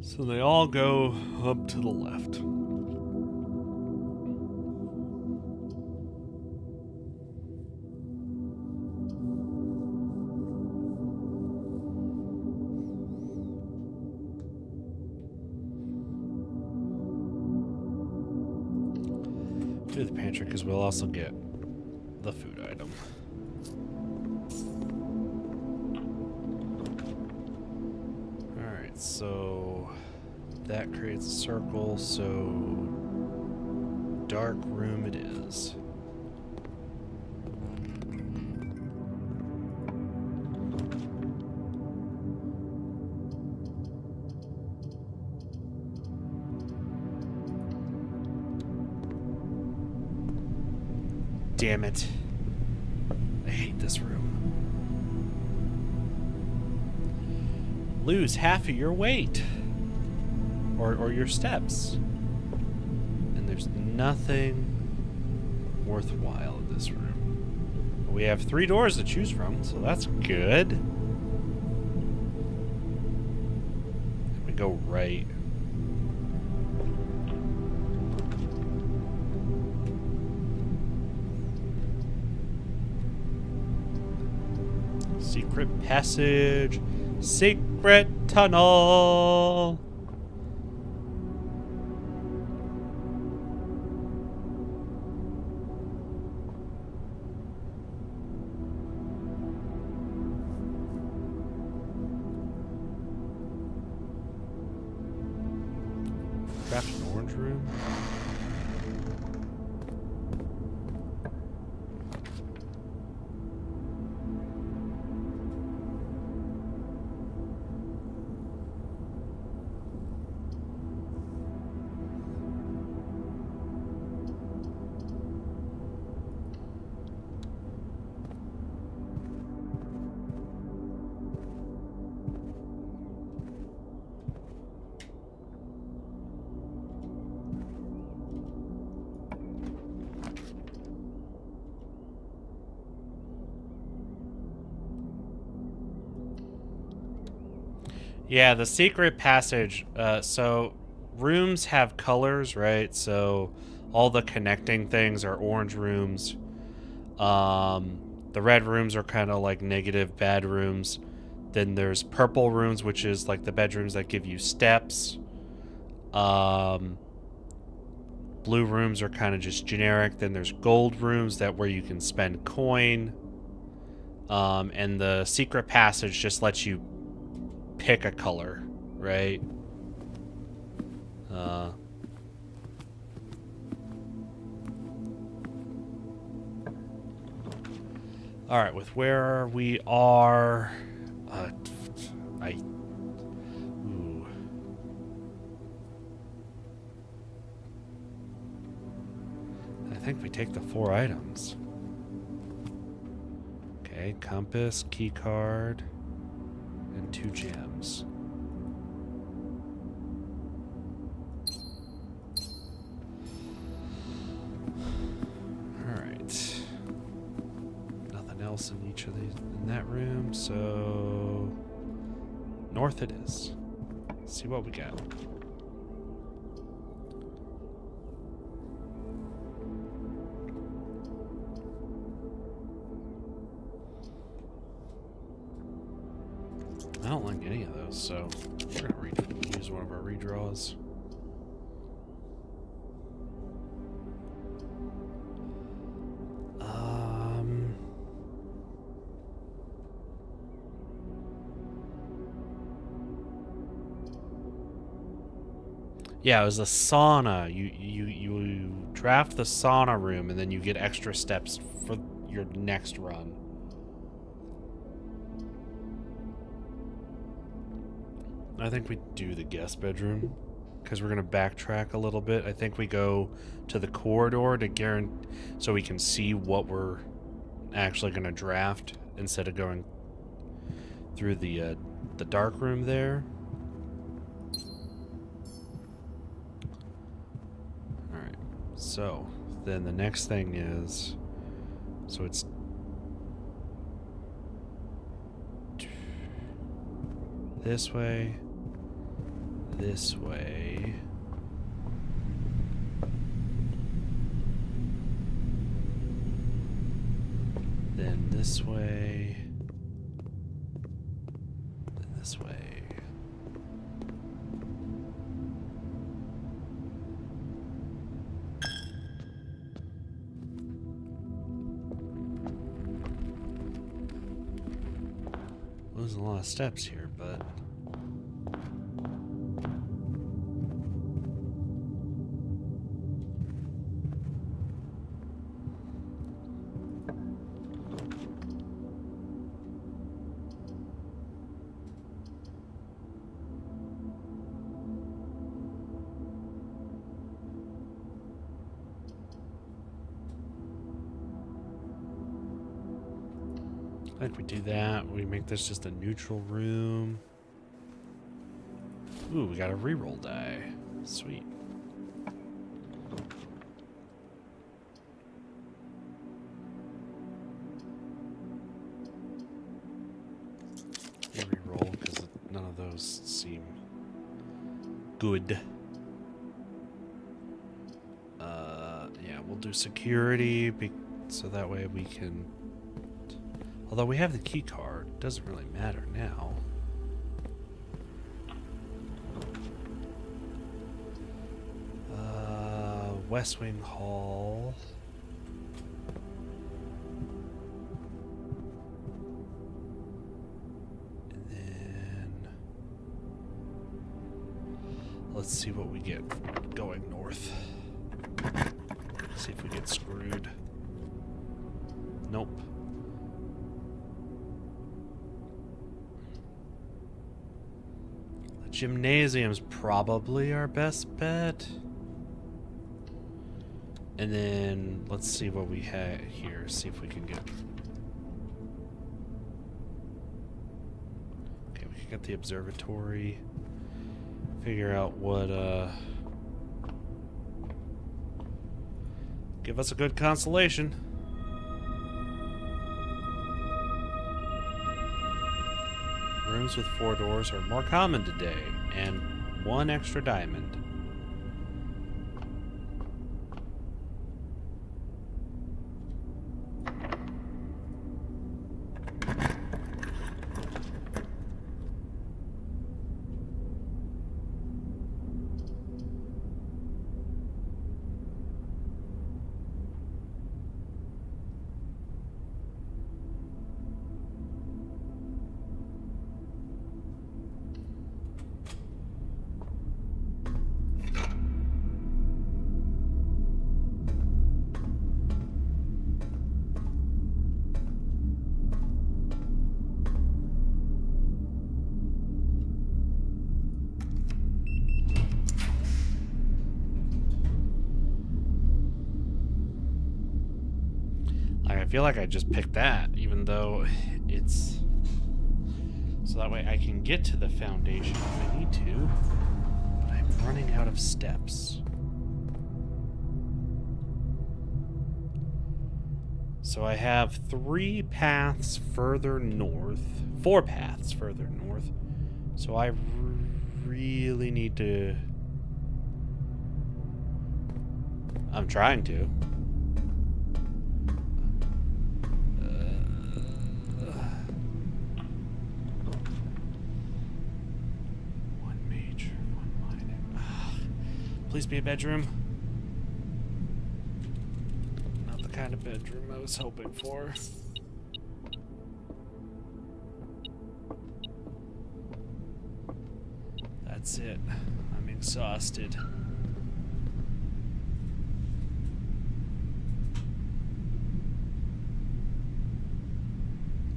So they all go up to the left. Do the pantry because we'll also get the food item. Alright, so that creates a circle, so dark room it is. Damn it. I hate this room. Lose half of your weight. Or your steps. And there's nothing worthwhile in this room. We have 3 doors to choose from, so that's good. We go right. Secret passage. Secret tunnel. Craft an orange room. Yeah, the secret passage. So rooms have colors, right? So all the connecting things are orange rooms. The red rooms are kind of like negative, bad rooms. Then there's purple rooms, which is like the bedrooms that give you steps. Blue rooms are kind of just generic. Then there's gold rooms where you can spend coin. And the secret passage just lets you pick a color, right? All right, with where we are, I think we take the 4 items. Okay, compass, key card, and 2 gems. Alright. Nothing else in each of these in that room, so north it is. Let's see what we got. I don't like any of those, so we're gonna use one of our redraws. Yeah, it was a sauna. You draft the sauna room, and then you get extra steps for your next run. I think we do the guest bedroom because we're going to backtrack a little bit. I think we go to the corridor to guarantee so we can see what we're actually going to draft instead of going through the dark room there. All right. So then the next thing is, so it's this way, this way. Then this way. Then this way. There's a lot of steps here, but I think we do that. We make this just a neutral room. Ooh, we got a reroll die. Sweet. Reroll because none of those seem good. Yeah, we'll do security so that way we can. Although we have the key card, it doesn't really matter now. West Wing Hall. And then let's see what we get going north. See if we get screwed. Nope. Gymnasium's probably our best bet. And then let's see what we have here. See if we can get. Okay, we can get the observatory. Figure out what give us a good consolation. Rooms with 4 doors are more common today, and 1 extra diamond. I feel like I just picked that, even though it's... So that way I can get to the foundation if I need to, but I'm running out of steps. So I have 3 paths further north, 4 paths further north, so I really need to... I'm trying to. Please be a bedroom. Not the kind of bedroom I was hoping for. That's it. I'm exhausted.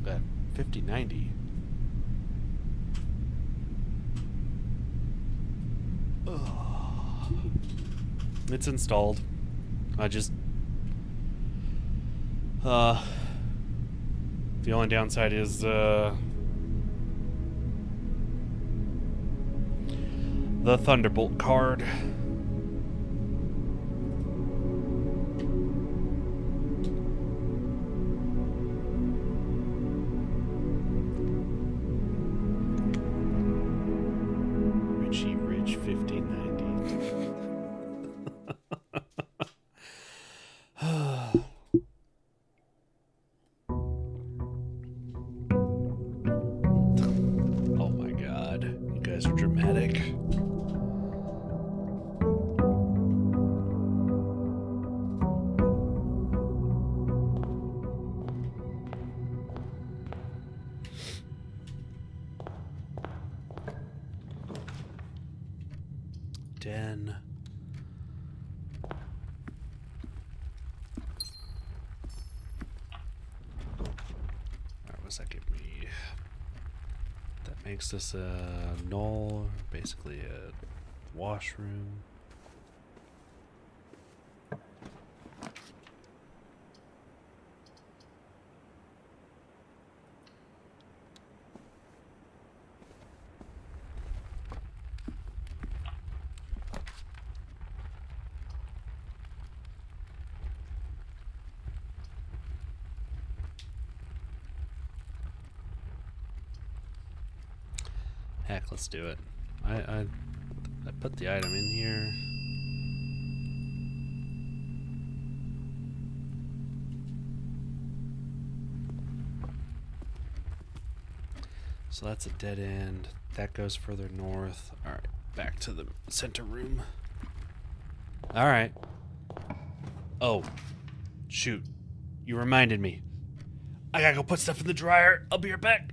Got 5090. It's installed. I just The only downside is the Thunderbolt card. Richie Rich 1590. Oh my god, you guys are dramatic. Den. Alright, what's that give me? That makes this a null, basically a washroom. Heck, let's do it. I put the item in here. So that's a dead end. That goes further north. Alright, back to the center room. Alright. Oh. Shoot. You reminded me. I gotta go put stuff in the dryer. I'll be right back.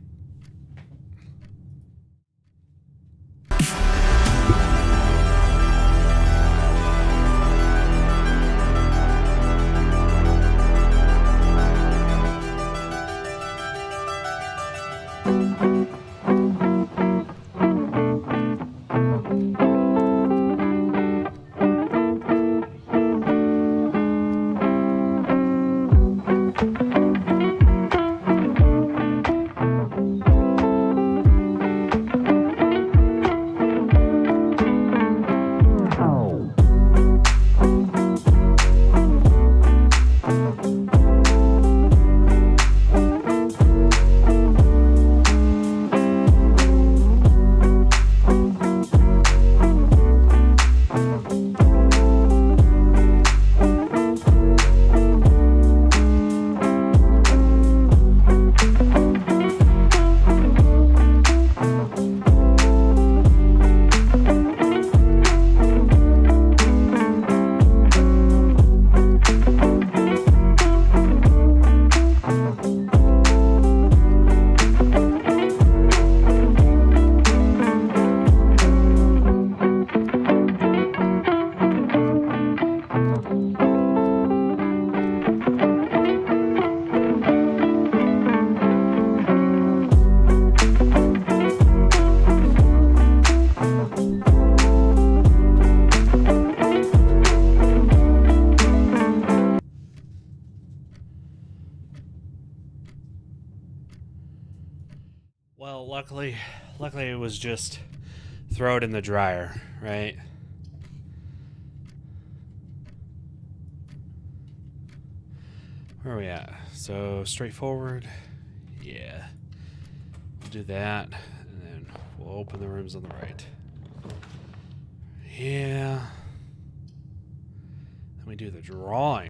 Well, luckily it was just throw it in the dryer, right? Where are we at? So straightforward. Yeah. We'll do that, and then we'll open the rooms on the right. Yeah. Then we do the drawing.